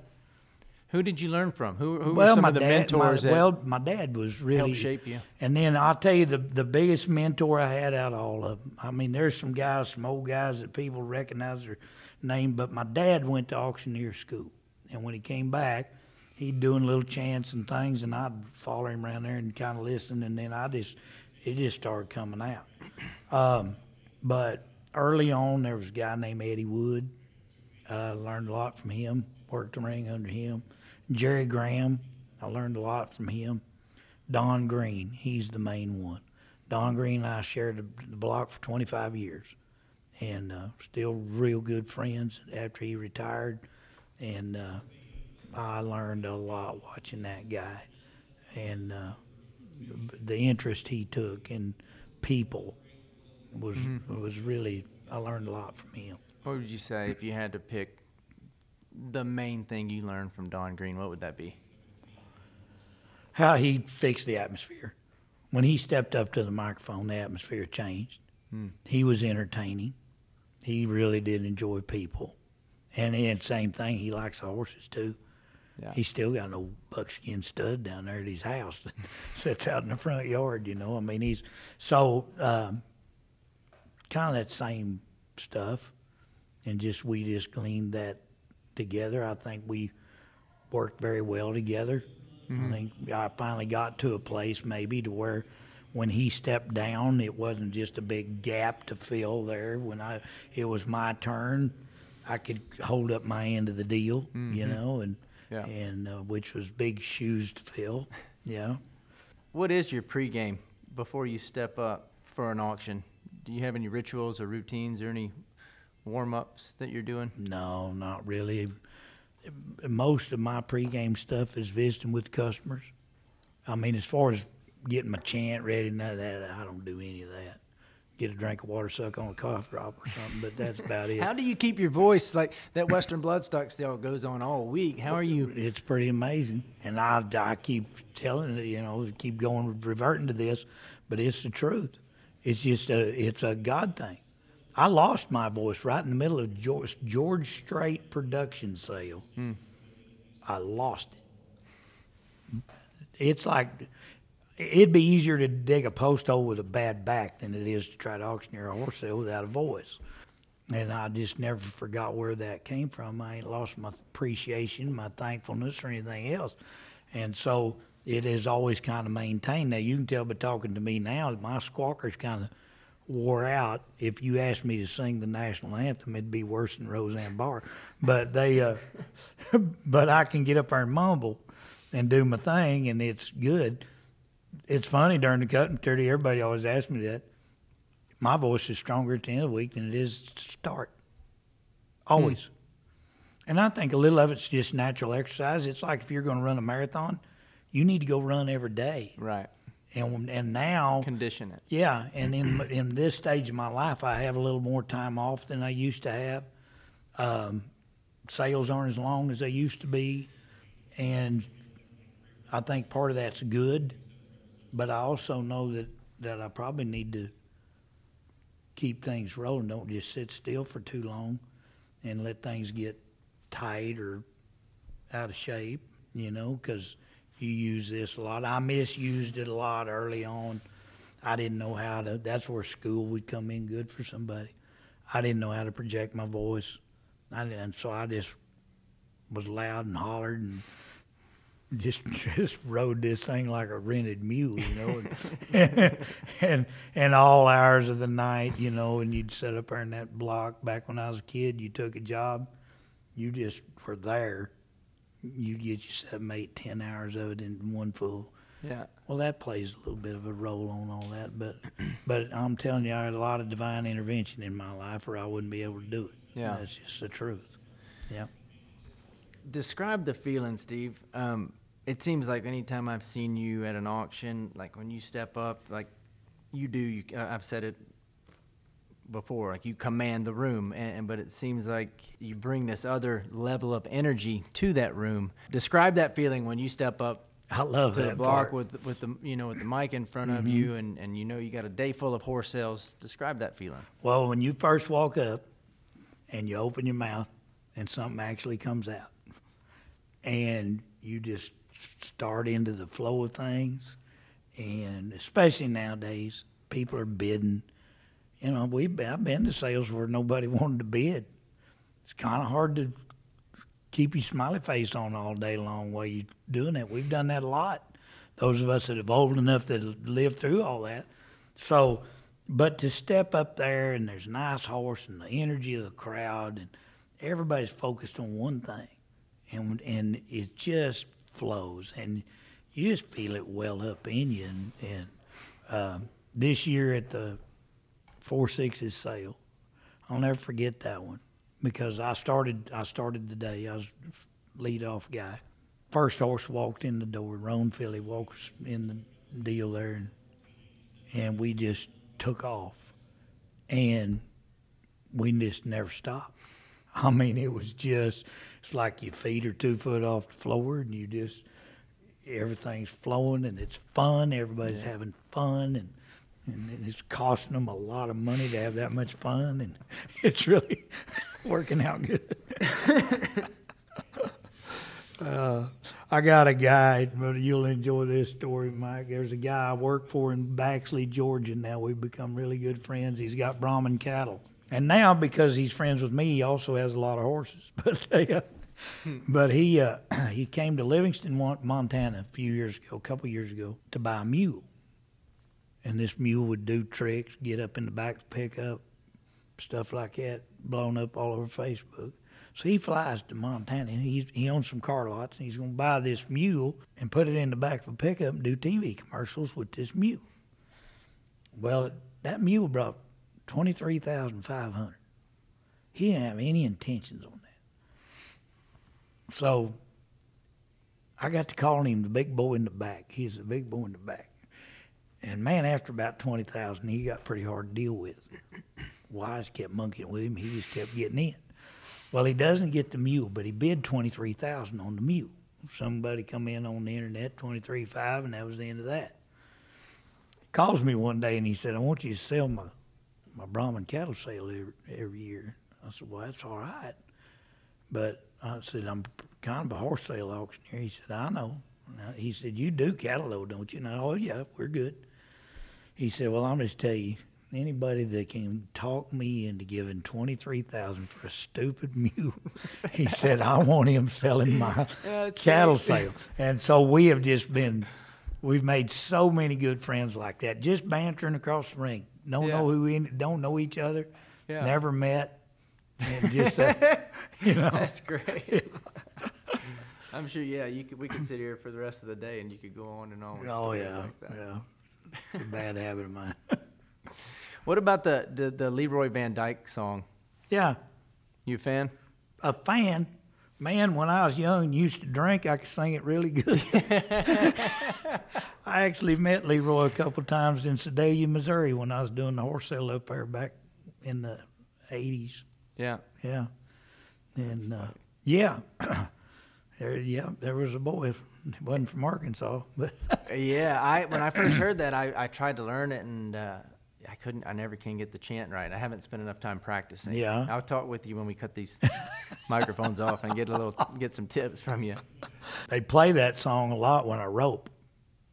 Who did you learn from? Who were some of the mentors my dad was really helped shape you? And then I'll tell you the biggest mentor I had out of all of them. I mean, there's some old guys that people recognize their name, but my dad went to auctioneer school. And when he came back, he'd doing little chants and things, and I'd follow him around there and kind of listen, and then it just started coming out. But early on, there was a guy named Eddie Wood. I learned a lot from him, worked the ring under him. Jerry Graham, I learned a lot from him. Don Green, he's the main one. Don Green and I shared the block for 25 years, and still real good friends after he retired. And I learned a lot watching that guy, and the interest he took in people was really, I learned a lot from him. What would you say if you had to pick the main thing you learned from Don Green? What would that be? How he fixed the atmosphere. When he stepped up to the microphone, the atmosphere changed. He was entertaining. He really did enjoy people. And then same thing, he likes the horses too. Yeah. He's still got an old buckskin stud down there at his house that sits out in the front yard, I mean, he's so kind of that same stuff. And we just gleaned that together. I think we worked very well together. I think I finally got to a place maybe to where when he stepped down, it wasn't just a big gap to fill there. When it was my turn, I could hold up my end of the deal, and which was big shoes to fill. Yeah. What is your pregame before you step up for an auction? Do you have any rituals or routines or any warm-ups that you're doing? No, not really. Most of my pregame stuff is visiting with customers. I mean, as far as getting my chant ready, none of that, I don't do any of that. Get a drink of water, suck on a cough drop or something, but that's about it. How do you keep your voice like that? Western bloodstock still goes on all week. How are you? It's pretty amazing. And I keep telling it, keep going, reverting to this, but it's the truth. It's just it's a God thing. I lost my voice right in the middle of George Strait production sale. I lost it. It's like, it'd be easier to dig a post hole with a bad back than it is to try to auctioneer a horse sale without a voice. And I just never forgot where that came from. I ain't lost my appreciation, my thankfulness, or anything else. And so it is always kind of maintained. Now, you can tell by talking to me now that my squawker's kind of wore out. If you asked me to sing the national anthem, it'd be worse than Roseanne Barr. But but I can get up there and mumble and do my thing, and it's good. It's funny, during the cutting maturity, everybody always asks me that. My voice is stronger at the end of the week than it is to start. Always. And I think a little of it's just natural exercise. It's like if you're going to run a marathon, you need to go run every day. Right. And now Condition it. yeah, and in this stage of my life, I have a little more time off than I used to have. Sales aren't as long as they used to be, and I think part of that's good. But I also know that I probably need to keep things rolling. Don't just sit still for too long and let things get tight or out of shape, because you use this a lot. I misused it a lot early on. I didn't know how to. That's where school would come in good for somebody. I didn't know how to project my voice. And so I just was loud and hollered and just rode this thing like a rented mule, and all hours of the night, and you'd sit up there in that block. Back when I was a kid, you took a job, you just were there. You'd get you 7, 8, 10 hours of it in one full. Yeah. Well, that plays a little bit of a role on all that, but I'm telling you, I had a lot of divine intervention in my life, or I wouldn't be able to do it. Yeah. That's just the truth. Yeah. Describe the feeling, Steve. It seems like anytime I've seen you at an auction, like when you step up, like you do, I've said it before, like you command the room, but it seems like you bring this other level of energy to that room. Describe that feeling when you step up. I love to that the block part. with the with the mic in front of you, and you got a day full of horse sales. Describe that feeling. Well, when you first walk up and you open your mouth and something actually comes out, and you just start into the flow of things, and especially nowadays, people are bidding. I've been to sales where nobody wanted to bid. It's kind of hard to keep your smiley face on all day long while you're doing that. We've done that a lot. Those of us that have old enough to live through all that. So, but to step up there and there's a nice horse and the energy of the crowd and everybody's focused on one thing, and it just flows and you just feel it well up in you. And this year at the 4-6s sale, I'll never forget that one. Because I started the day. I was lead off guy. First horse walked in the door. Roan Philly walks in the deal there, and we just took off, and we just never stopped. I mean, it's like your feet are 2 foot off the floor, and everything's flowing, and it's fun. Everybody's having fun, and it's costing them a lot of money to have that much fun, and it's really working out good. I got a guy, but you'll enjoy this story, Mike. There's a guy I work for in Baxley, Georgia. Now we've become really good friends. He's got Brahman cattle. And now, because he's friends with me, he also has a lot of horses. But he came to Livingston, Montana a couple years ago, to buy a mule. And this mule would do tricks, get up in the back of the pickup, stuff like that, blown up all over Facebook. So he flies to Montana. He owns some car lots, and he's going to buy this mule and put it in the back of a pickup and do TV commercials with this mule. Well, that mule brought $23,500. He didn't have any intentions on that. So I got to calling him the big boy in the back. He's the big boy in the back. And man, after about 20,000, he got pretty hard to deal with. Wise kept monkeying with him. He just kept getting in. Well, he doesn't get the mule, but he bid $23,000 on the mule. Somebody come in on the internet, $23,500, and that was the end of that. He calls me one day and he said, "I want you to sell my Brahman cattle sale every year." I said, "Well, that's all right." But I said, "I'm kind of a horse sale auctioneer." He said, "I know." He said, "You do cattle though, don't you?" And I, "Oh yeah, we're good." He said, "Well, I'm just tell you, anybody that can talk me into giving $23,000 for a stupid mule, he said, I want him selling my cattle sale. And so we've made so many good friends like that, just bantering across the ring. Don't know each other, never met, and just That's great. I'm sure. Yeah, we could sit here for the rest of the day, and you could go on and on with stories like that. Yeah, it's a bad habit of mine. What about the Leroy Van Dyke song? Yeah, You a fan? a fan. Man, when I was young and used to drink, I could sing it really good. I actually met Leroy a couple times in Sedalia, Missouri, when I was doing the horse sale up there back in the 80s. Yeah. Yeah. And, there was a boy. He wasn't from Arkansas. But Yeah, when I first heard that, I tried to learn it, and I never can get the chant right. I haven't spent enough time practicing. Yeah. I'll talk with you when we cut these microphones off and get some tips from you. they play that song a lot when I rope.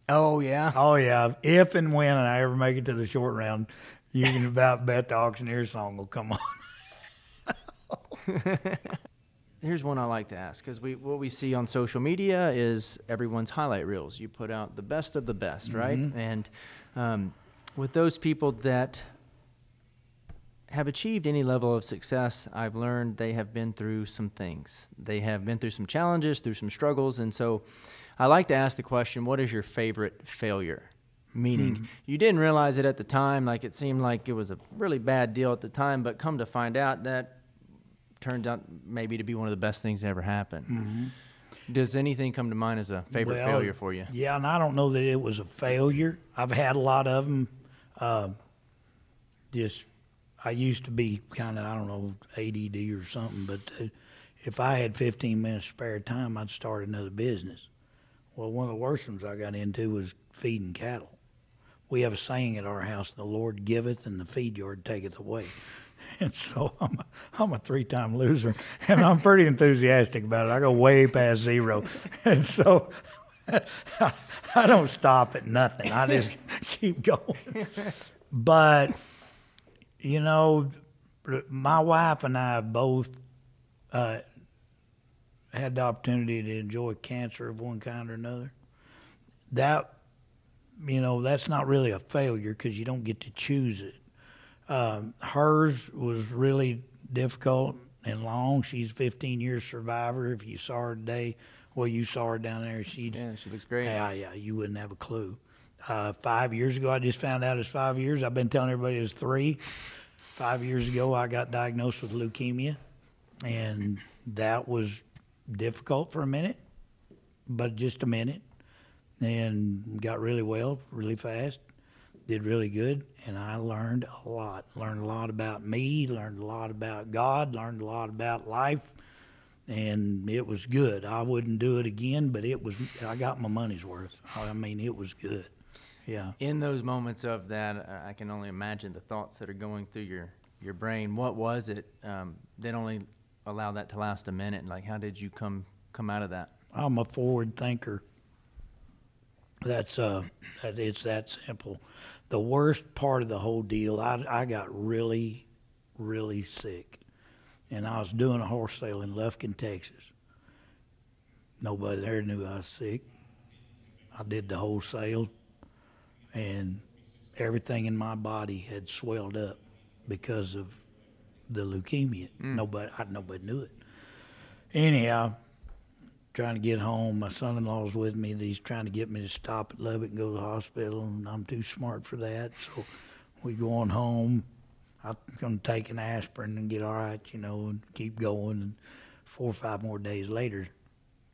Oh, yeah? Oh, yeah. If and when I ever make it to the short round, you can about bet the auctioneer song will come on. Here's one I like to ask, because what we see on social media is everyone's highlight reels. You put out the best of the best, right? And with those people that have achieved any level of success, I've learned they have been through some things. They have been through some challenges, through some struggles, and so I like to ask the question, what is your favorite failure? Meaning, you didn't realize it at the time, like it seemed like it was a really bad deal at the time, but come to find out that turned out maybe to be one of the best things that ever happened. Does anything come to mind as a favorite failure for you? Yeah, and I don't know that it was a failure. I've had a lot of them. I used to be kind of, I don't know, ADD or something, but if I had 15 minutes spare time, I'd start another business. Well, one of the worst ones I got into was feeding cattle. We have a saying at our house, the Lord giveth and the feed yard taketh away. And so I'm a 3-time loser, and I'm pretty enthusiastic about it. I go way past zero. And so I don't stop at nothing. I just keep going. But, my wife and I both had the opportunity to enjoy cancer of one kind or another. That's not really a failure because you don't get to choose it. Hers was really difficult and long. She's a 15-year survivor. If you saw her today, you saw her down there. She looks great. Yeah, you wouldn't have a clue. 5 years ago, I just found out it's 5 years. I've been telling everybody it was 3. 5 years ago, I got diagnosed with leukemia, and that was difficult for a minute, but just a minute, and got really well, really fast. Did really good, and I learned a lot. Learned a lot about me, learned a lot about God, learned a lot about life, and it was good. I wouldn't do it again, but I got my money's worth. I mean, it was good. Yeah. In those moments of that, I can only imagine the thoughts that are going through your brain. What was it that only allowed that to last a minute? Like, how did you come out of that? I'm a forward thinker. It's that simple. The worst part of the whole deal, I got really, really sick. And I was doing a horse sale in Lufkin, Texas. Nobody there knew I was sick. I did the whole sale, and everything in my body had swelled up because of the leukemia. Nobody knew it. Anyhow, trying to get home. My son-in-law's with me. He's trying to get me to stop at Lubbock and go to the hospital, and I'm too smart for that. So we go on home. I'm going to take an aspirin and get all right, and keep going. And 4 or 5 more days later,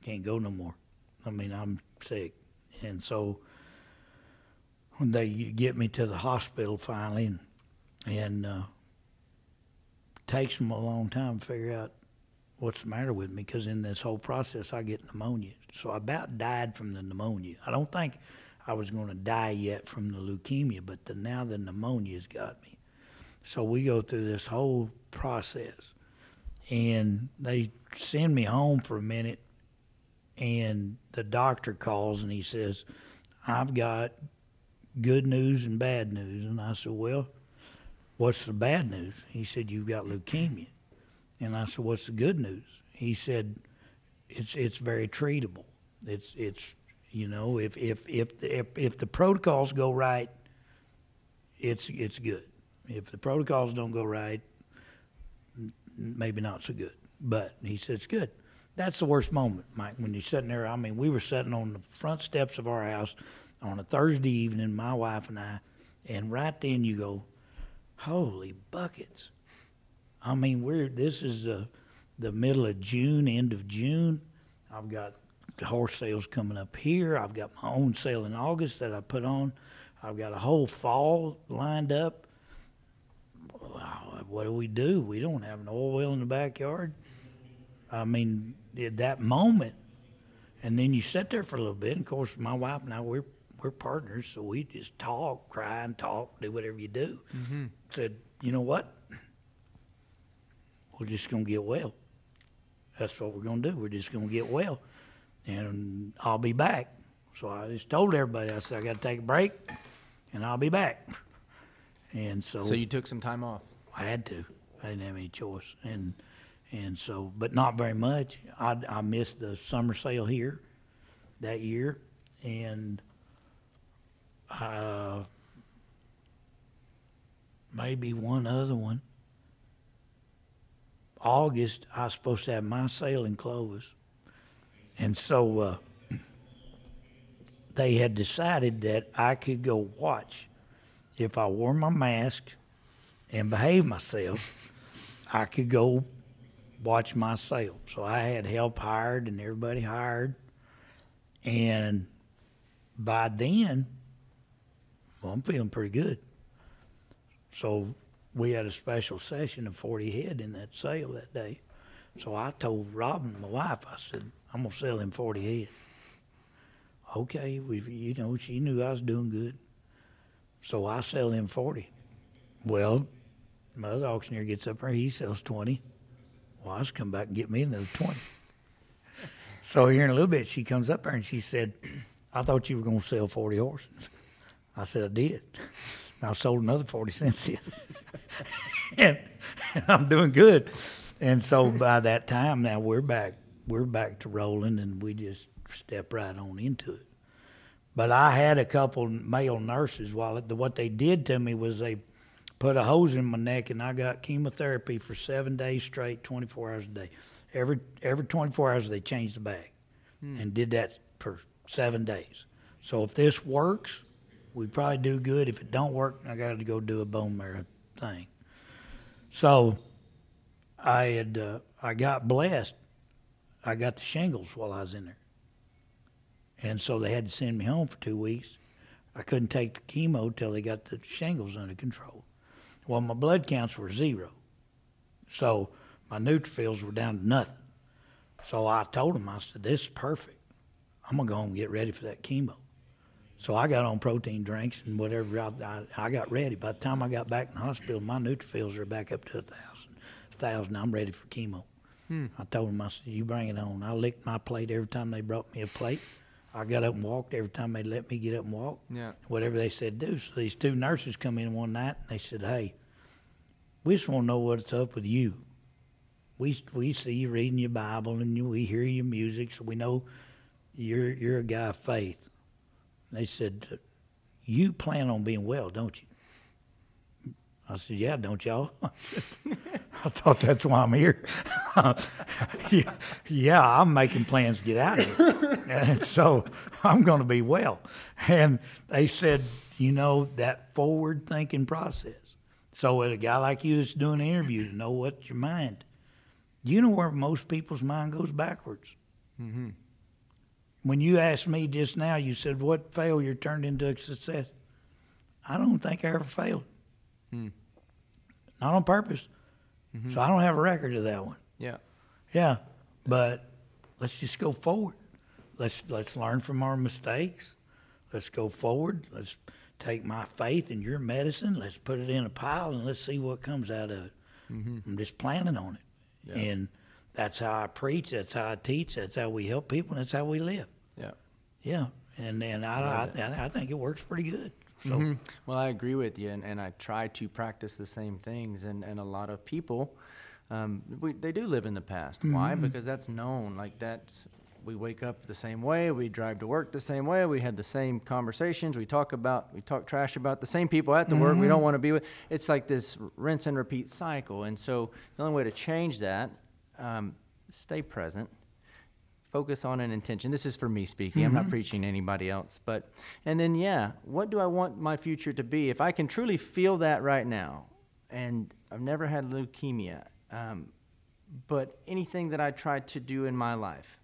can't go no more. I mean, I'm sick. And so when they get me to the hospital finally, and it takes them a long time to figure out what's the matter with me, because in this whole process I get pneumonia. So I about died from the pneumonia. I don't think I was going to die yet from the leukemia, but now the pneumonia's got me. So we go through this whole process, and they send me home for a minute, and the doctor calls and he says, I've got good news and bad news. And I said, well, what's the bad news? He said, you've got leukemia. And I said, what's the good news? He said, it's very treatable. It's you know, if the protocols go right, it's good. If the protocols don't go right, maybe not so good. But he said it's good. That's the worst moment, Mike, when you're sitting there. I mean, we were sitting on the front steps of our house on a Thursday evening, my wife and I, and right then you go, holy buckets. I mean, this is the middle of June, end of June. I've got horse sales coming up here. I've got my own sale in August that I put on. I've got a whole fall lined up. What do? We don't have an oil well in the backyard. I mean, at that moment, and then you sit there for a little bit. And of course, my wife and I, we're partners, so we just talk, cry and talk, do whatever you do. Mm-hmm. Said, you know what? We're just going to get well. That's what we're going to do. We're just going to get well. And I'll be back. So I just told everybody, I said, I got to take a break, and I'll be back. And so you took some time off? I had to. I didn't have any choice. And so, but not very much. I missed the summer sale here that year, and maybe one other one. August, I was supposed to have my sale in Clovis. And so they had decided that I could go watch. If I wore my mask and behaved myself, I could go watch my sale. So I had help hired and everybody hired. And by then, well, I'm feeling pretty good. So we had a special session of 40 head in that sale that day. So I told Robin, my wife, I said, I'm going to sell him 40 head. Okay, she knew I was doing good. So I sell him 40. Well, my other auctioneer gets up there, he sells 20. Well, I just come back and get me another 20. So here in a little bit, she comes up there and she said, I thought you were going to sell 40 horses. I said, I did. I sold another 40 cents in. and I'm doing good. And so by that time now we're back to rolling, and we just step right on into it. But I had a couple male nurses. What they did to me was they put a hose in my neck, and I got chemotherapy for 7 days straight, 24 hours a day. Every 24 hours they changed the bag, and did that for 7 days. So if this works, we probably do good. If it don't work, I got to go do a bone marrow thing. So I got blessed. I got the shingles while I was in there. And so they had to send me home for 2 weeks. I couldn't take the chemo till they got the shingles under control. Well, my blood counts were 0. So my neutrophils were down to nothing. So I told them, I said, this is perfect. I'm going to go home and get ready for that chemo. So I got on protein drinks and whatever. I got ready. By the time I got back in the hospital, my neutrophils are back up to 1,000. I'm ready for chemo. I told them, I said, you bring it on. I licked my plate every time they brought me a plate. I got up and walked every time they let me get up and walk. Yeah. Whatever they said do. So these 2 nurses come in one night and they said, hey, we just want to know what's up with you. We see you reading your Bible and we hear your music, so we know you're a guy of faith. And they said, you plan on being well, don't you? I said, yeah, don't y'all? I thought that's why I'm here. yeah, I'm making plans to get out of here. And so I'm going to be well. And they said, that forward-thinking process. So with a guy like you that's doing an interview, to know what's your mind, you know where most people's mind goes backwards. Mm-hmm. When you asked me just now, you said, what failure turned into a success? I don't think I ever failed. Not on purpose. Mm-hmm. So I don't have a record of that one. Yeah. Yeah. But let's just go forward. Let's learn from our mistakes. Let's go forward. Let's take my faith and your medicine. Let's put it in a pile and let's see what comes out of it. Mm-hmm. I'm just planning on it. Yeah. And that's how I preach. That's how I teach. That's how we help people. And that's how we live. Yeah. Yeah. And I think it works pretty good. So, Well, I agree with you, and I try to practice the same things, and a lot of people, they do live in the past. Why? Because that's known. Like we wake up the same way, we drive to work the same way, we had the same conversations, we talk trash about the same people at the work we don't want to be with. It's like this rinse and repeat cycle. And so the only way to change that, stay present, focus on an intention. This is for me speaking. I'm not preaching to anybody else. And then, what do I want my future to be? If I can truly feel that right now, and I've never had leukemia, but anything that I tried to do in my life,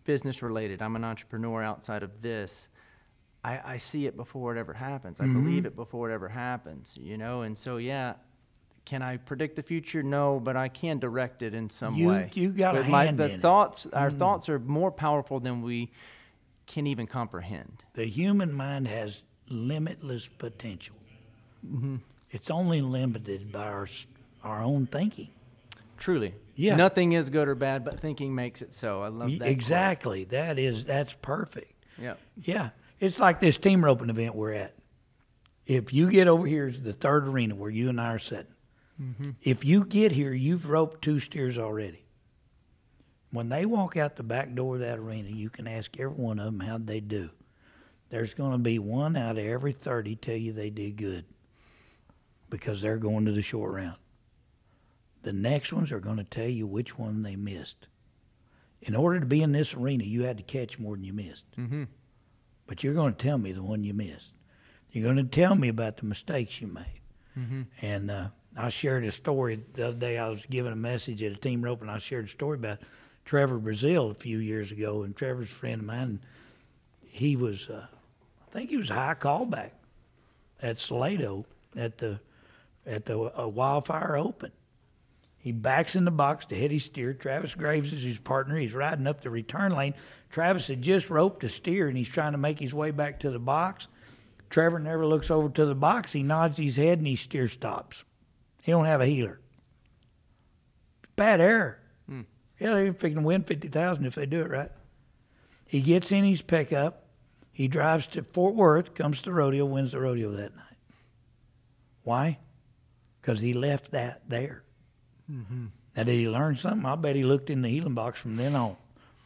business related, I'm an entrepreneur outside of this, I see it before it ever happens. I believe it before it ever happens, and so, can I predict the future? No, but I can direct it in some way. You got a hand in it. Our thoughts are more powerful than we can even comprehend. The human mind has limitless potential. It's only limited by our own thinking. Truly. Yeah. Nothing is good or bad, but thinking makes it so. I love that. Exactly. That's perfect. Yeah. Yeah. It's like this team roping event we're at. If you get over here, is the third arena where you and I are sitting. If you get here, you've roped 2 steers already. When they walk out the back door of that arena, you can ask every one of them how'd they do. There's going to be 1 out of every 30 tell you they did good because they're going to the short round. The next ones are going to tell you which one they missed. In order to be in this arena, you had to catch more than you missed. But you're going to tell me the one you missed. You're going to tell me about the mistakes you made. And I shared a story the other day. I was giving a message at a team rope, and I shared a story about Trevor Brazil a few years ago. And Trevor's a friend of mine. And he was, I think he was a high callback at Salado at the Wildfire Open. He backs in the box to hit his steer. Travis Graves is his partner. He's riding up the return lane. Travis had just roped a steer, and he's trying to make his way back to the box. Trevor never looks over to the box. He nods his head, and his steer stops. He don't have a healer. Bad error. Yeah, they're fixing to win $50,000 if they do it right. He gets in his pickup. He drives to Fort Worth, comes to the rodeo, wins the rodeo that night. Why? Because he left that there. Now, did he learn something? I bet he looked in the healing box from then on.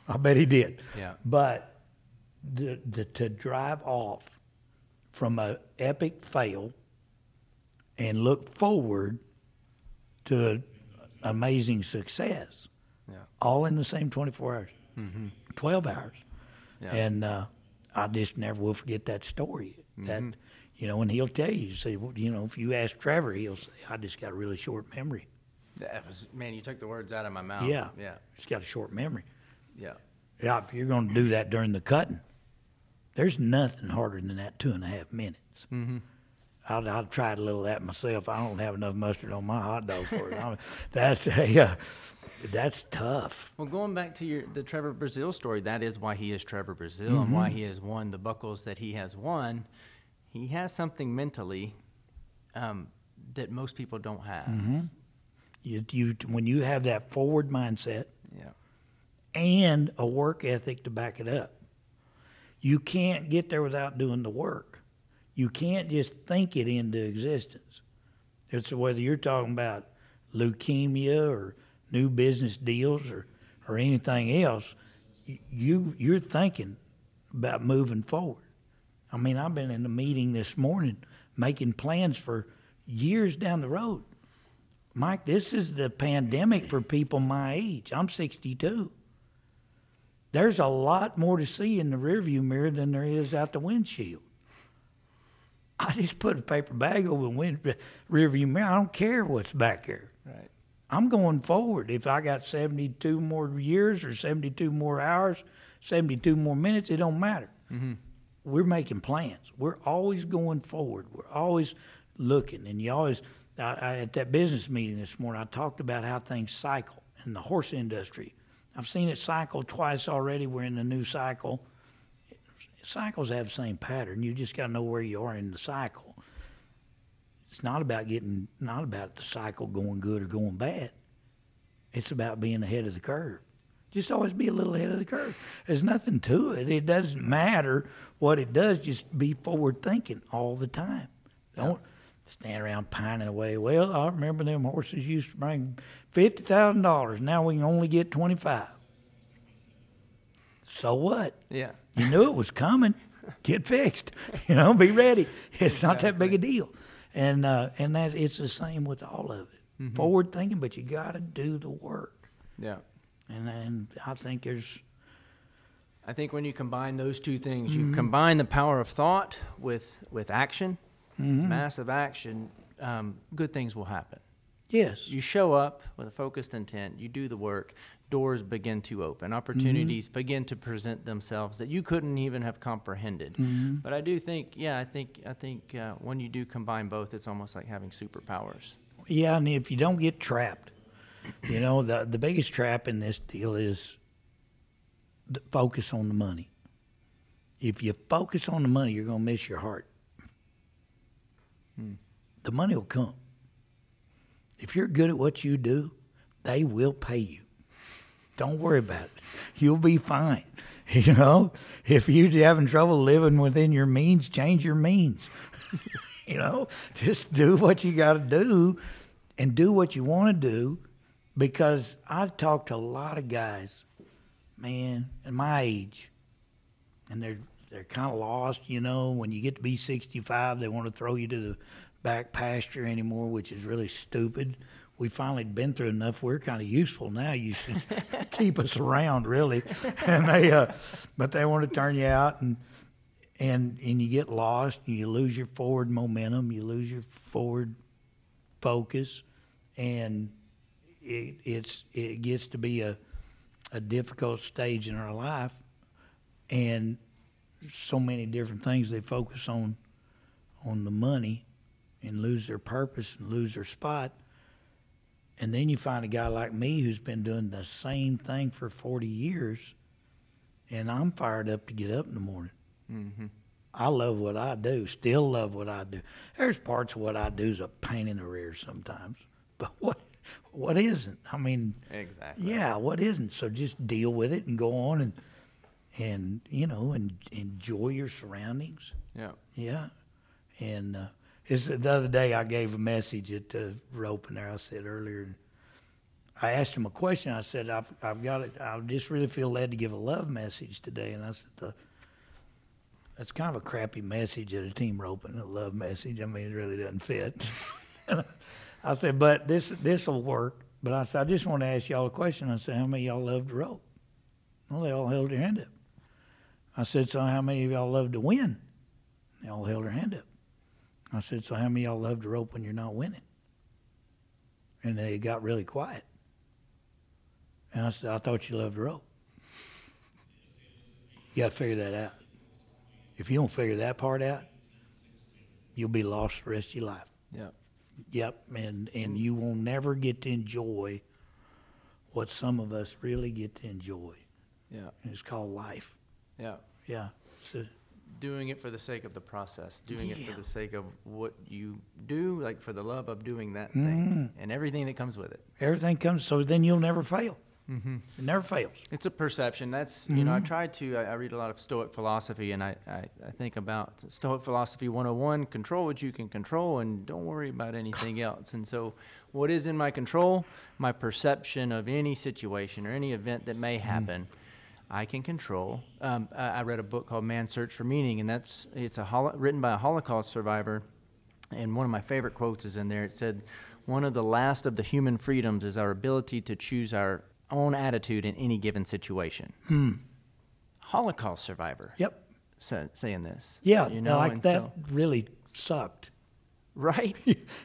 I bet he did. Yeah. But to drive off from an epic fail and look forward to an amazing success, all in the same 24 hours, 12 hours. Yeah. And I just never will forget that story. That, and he'll tell you, say, well, if you ask Trevor, he'll say, I just got a really short memory. Man, you took the words out of my mouth. Yeah. Yeah. He's got a short memory. Yeah. Yeah, if you're going to do that during the cutting, there's nothing harder than that 2.5 minutes. I'll try a little of that myself. I don't have enough mustard on my hot dog for it. That's tough. Well, going back to the Trevor Brazil story, that is why he is Trevor Brazil and why he has won the buckles that he has won. He has something mentally that most people don't have. When you have that forward mindset and a work ethic to back it up, you can't get there without doing the work. You can't just think it into existence. It's whether you're talking about leukemia or new business deals or anything else, you're thinking about moving forward. I mean, I've been in a meeting this morning making plans for years down the road. Mike, this is the pandemic for people my age. I'm 62. There's a lot more to see in the rearview mirror than there is out the windshield. I just put a paper bag over the rearview mirror. I don't care what's back there. Right. I'm going forward. If I got 72 more years or 72 more hours, 72 more minutes, it don't matter. We're making plans. We're always going forward. We're always looking. And you always, at that business meeting this morning, I talked about how things cycle in the horse industry. I've seen it cycle twice already. We're in the new cycle. Cycles have the same pattern. You just got to know where you are in the cycle. It's not about the cycle going good or going bad. It's about being ahead of the curve. Just always be a little ahead of the curve. There's nothing to it. It doesn't matter what it does. Just be forward thinking all the time. Don't stand around pining away. Well, I remember them horses used to bring $50,000. Now we can only get 25. So what? Yeah. You knew it was coming. Get fixed. Be ready. It's not that big a deal. And that it's the same with all of it. Forward thinking, but you got to do the work. Yeah. And I think I think when you combine those two things, you combine the power of thought with action, massive action, good things will happen. Yes. You show up with a focused intent, you do the work, doors begin to open, opportunities begin to present themselves that you couldn't even have comprehended. But I do think, I think when you do combine both, it's almost like having superpowers. Yeah, and if you don't get trapped, the biggest trap in this deal is the focus on the money. If you focus on the money, you're going to miss your heart. The money will come. If you're good at what you do, they will pay you. Don't worry about it. You'll be fine. If you're having trouble living within your means, change your means. Just do what you got to do and do what you want to do. Because I've talked to a lot of guys, man, at my age, and they're kind of lost, When you get to be 65, they want to throw you to the back pasture anymore, which is really stupid. We finally been through enough. We're kind of useful now. You should keep us around, really. And but they want to turn you out, and you get lost. And you lose your forward momentum. You lose your forward focus, and it gets to be a difficult stage in our life, and so many different things they focus on the money and lose their purpose and lose their spot. And then you find a guy like me who's been doing the same thing for 40 years, and I'm fired up to get up in the morning. I love what I do, still love what I do. There's parts of what I do is a pain in the rear sometimes, but what isn't? I mean, exactly. Yeah, what isn't? So just deal with it and go on and enjoy your surroundings. Yeah. Yeah. And the other day I gave a message at the rope in there. I said earlier, I asked him a question. I said, I've got it. I just really feel led to give a love message today. And I said, that's kind of a crappy message at a team roping, a love message. I mean, it really doesn't fit. I said, but this will work. But I said, I just want to ask y'all a question. I said, how many of y'all love to rope? Well, they all held their hand up. I said, so how many of y'all love to win? They all held their hand up. I said, so how many of y'all love to rope when you're not winning? And they got really quiet. And I said, I thought you loved to rope. You got to figure that out. If you don't figure that part out, you'll be lost the rest of your life. Yep. Yep, and you will never get to enjoy what some of us really get to enjoy. Yeah. And it's called life. Yeah. Yeah. So, doing it for the sake of the process, doing it for the sake of what you do, like for the love of doing that thing and everything that comes with it. Everything comes, so then you'll never fail. It never fails. It's a perception. That's, I read a lot of Stoic philosophy, and I think about Stoic philosophy 101, control what you can control and don't worry about anything else. And so what is in my control? My perception of any situation or any event that may happen, I can control. I read a book called Man's Search for Meaning, and it's written by a Holocaust survivor. And one of my favorite quotes is in there. It said, one of the last of the human freedoms is our ability to choose our own attitude in any given situation. Holocaust survivor. Yep. Saying this. Yeah, that really sucked. Right?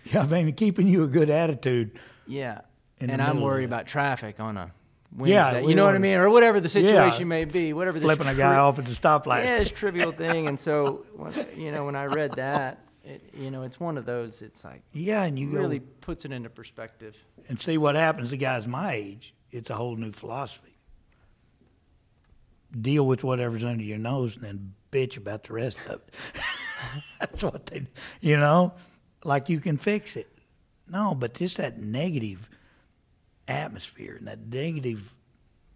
Yeah, I mean, keeping you a good attitude. Yeah. And I'm worried about traffic on a Wednesday. Yeah, you know what I mean? Or whatever the situation may be. Whatever the flipping a guy off at the stoplight. Yeah, it's a trivial thing. And so, when I read that, it's one of those, it's like, yeah, and you really puts it into perspective. And see what happens to guys my age. It's a whole new philosophy. Deal with whatever's under your nose and then bitch about the rest of it. That's what they, like you can fix it. No, but just that negative atmosphere and that negative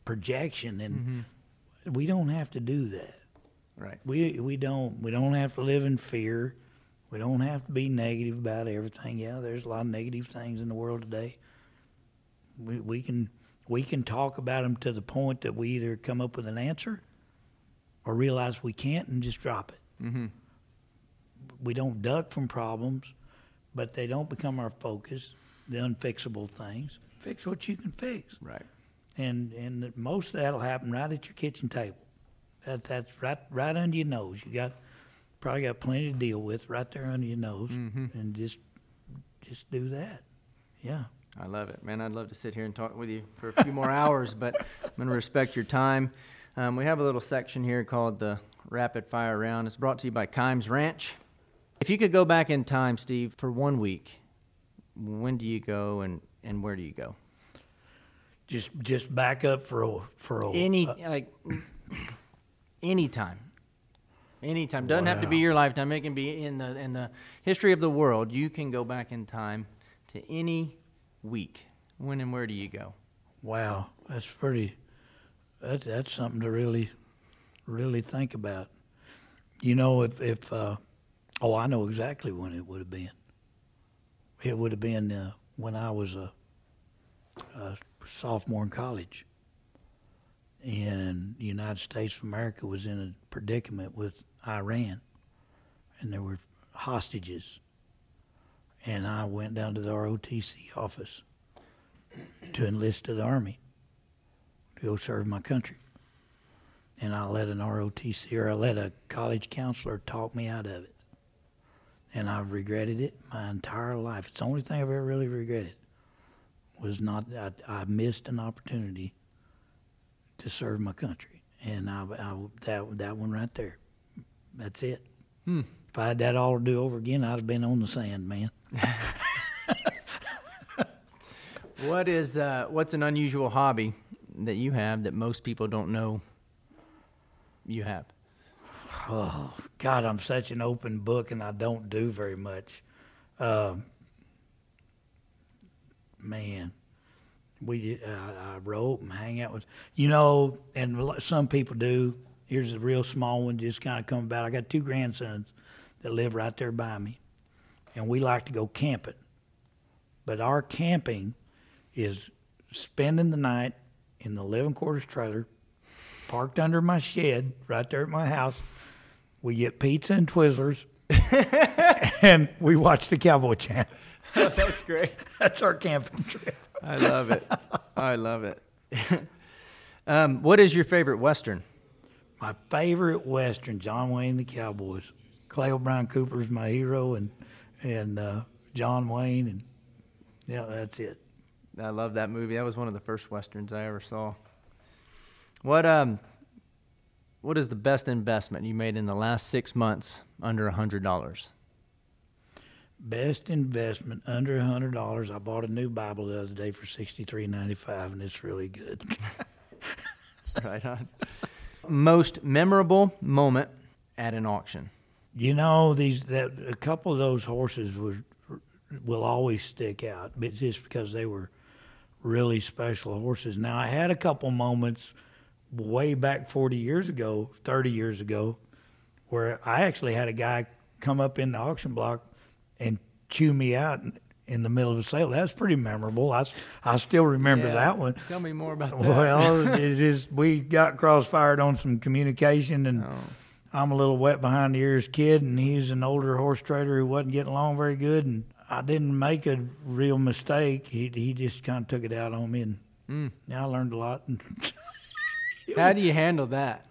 projection, and we don't have to do that. Right. We don't have to live in fear. We don't have to be negative about everything. Yeah, there's a lot of negative things in the world today. We can talk about them to the point that we either come up with an answer or realize we can't and just drop it. Mm-hmm. We don't duck from problems, but they don't become our focus. The unfixable things. Fix what you can fix. Right. And most of that'll happen right at your kitchen table. That's right under your nose. You probably got plenty to deal with right there under your nose, and just do that. Yeah. I love it, man. I'd love to sit here and talk with you for a few more hours, but I'm going to respect your time. We have a little section here called the Rapid Fire Round. It's brought to you by Kimes Ranch. If you could go back in time, Steve, for 1 week, when do you go and where do you go? Just back up for anytime. Doesn't have to be your lifetime. It can be in the history of the world. You can go back in time to any week. When and where do you go? Wow, that's pretty. That's something to really think about. You know, if I know exactly when it would have been. It would have been when I was a sophomore in college, and the United States of America was in a predicament with Iran, and there were hostages, and I went down to the ROTC office to enlist to the Army to go serve my country, and I let I let a college counselor talk me out of it, and I've regretted it my entire life. It's the only thing I've ever really regretted. Was not I missed an opportunity to serve my country, and that one right there, that's it. If I had that all to do over again, I'd have been on the sand, man. What's an unusual hobby that you have that most people don't know you have? Oh God, I'm such an open book, and I don't do very much. Man, I wrote and hang out with, and some people do. Here's a real small one, just kind of come about. I got 2 grandsons that live right there by me, and we like to go camping. But our camping is spending the night in the 11 quarters trailer, parked under my shed right there at my house. We get pizza and Twizzlers, and we watch the Cowboy Chant. Oh, that's great. That's our camping trip. I love it. I love it. What is your favorite Western? My favorite Western, John Wayne the Cowboys. Clay O'Brien Cooper's my hero, and John Wayne, and yeah, that's it. I love that movie. That was one of the first Westerns I ever saw. What is the best investment you made in the last 6 months under $100? Best investment under $100. I bought a new Bible the other day for $63.95, and it's really good. Right on. Most memorable moment at an auction? A couple of those horses will always stick out, but just because they were really special horses. Now, I had a couple moments way back 40 years ago, 30 years ago, where I actually had a guy come up in the auction block and chew me out in the middle of a sale. That's pretty memorable. I still remember that one. Tell me more about that. Well, we got cross-fired on some communication, and I'm a little wet behind the ears kid, and he's an older horse trader who wasn't getting along very good, and I didn't make a real mistake. He just kind of took it out on me, and I learned a lot. How do you handle that?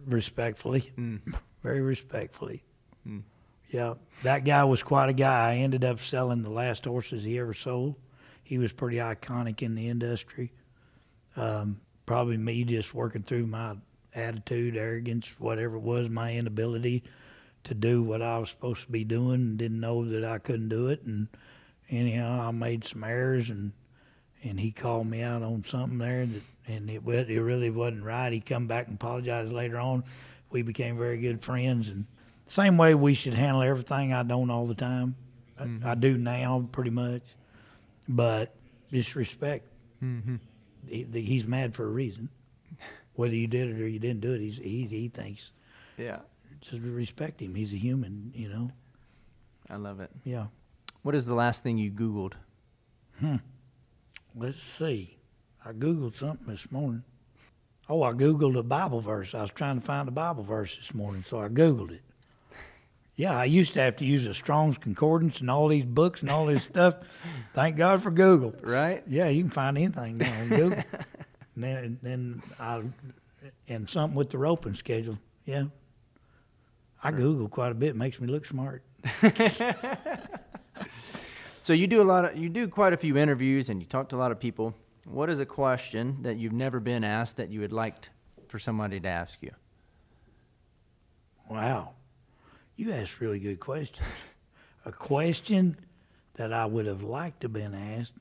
Respectfully, very respectfully. Yeah, that guy was quite a guy. I ended up selling the last horses he ever sold. He was pretty iconic in the industry. Probably me just working through my attitude, arrogance, whatever it was, my inability to do what I was supposed to be doing, and didn't know that I couldn't do it. And anyhow, I made some errors, and he called me out on something there, and it really wasn't right. He come back and apologized later on. We became very good friends, and same way we should handle everything. I don't all the time. I do now pretty much, but just respect. He's mad for a reason. Whether you did it or you didn't do it, he thinks. Yeah. Just respect him. He's a human, you know. I love it. Yeah. What is the last thing you Googled? Let's see. I Googled something this morning. Oh, I Googled a Bible verse. I was trying to find a Bible verse this morning, so I Googled it. Yeah, I used to have to use a Strong's Concordance and all these books and all this stuff. Thank God for Google. Right? Yeah, you can find anything now on Google. And something with the roping schedule. Yeah. I Google quite a bit. It makes me look smart. So you do quite a few interviews and you talk to a lot of people. What is a question that you've never been asked that you would like for somebody to ask you? Wow. You asked really good questions. A question that I would have liked to have been asked,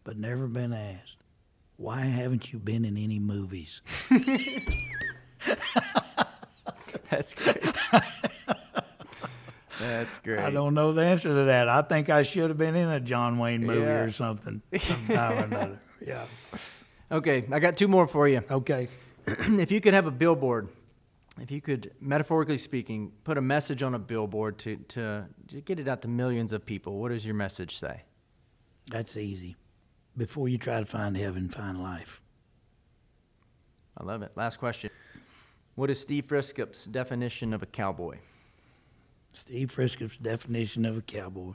but never been asked. Why haven't you been in any movies? That's great. That's great. I don't know the answer to that. I think I should have been in a John Wayne movie or something sometime or another. Yeah. Okay, I got two more for you. Okay. If you could have a billboard, if you could, metaphorically speaking, put a message on a billboard to get it out to millions of people, what does your message say? That's easy. Before you try to find heaven, find life. I love it. Last question. What is Steve Friskup's definition of a cowboy? Steve Friskup's definition of a cowboy.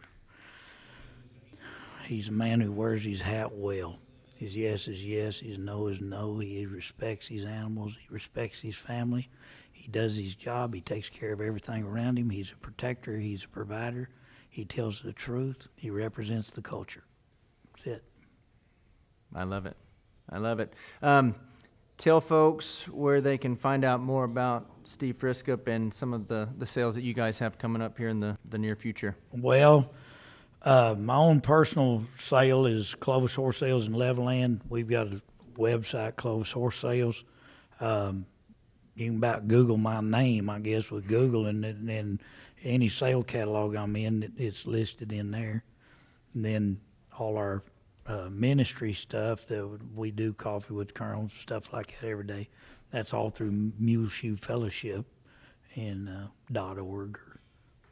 He's a man who wears his hat well. His yes is yes, his no is no. He respects his animals. He respects his family. He does his job. He takes care of everything around him. He's a protector. He's a provider. He tells the truth. He represents the culture. That's it. I love it. I love it. Tell folks where they can find out more about Steve Friskup and some of the sales that you guys have coming up here in the near future. Well, my own personal sale is Clovis Horse Sales in Levelland. We've got a website, Clovis Horse Sales. You can about Google my name, I guess, with Google, and any sale catalog I'm in, it's listed in there. And then all our ministry stuff that we do, Coffee with Colonels, stuff like that every day. That's all through Mule Shoe Fellowship and .org. Or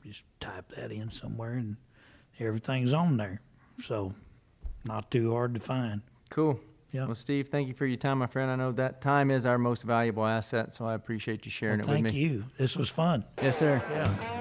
just type that in somewhere and everything's on there. So not too hard to find. Cool. Yeah. Well, Steve, thank you for your time, my friend. I know that time is our most valuable asset, so I appreciate you sharing it with me. Thank you. This was fun. Yes, sir. Yeah.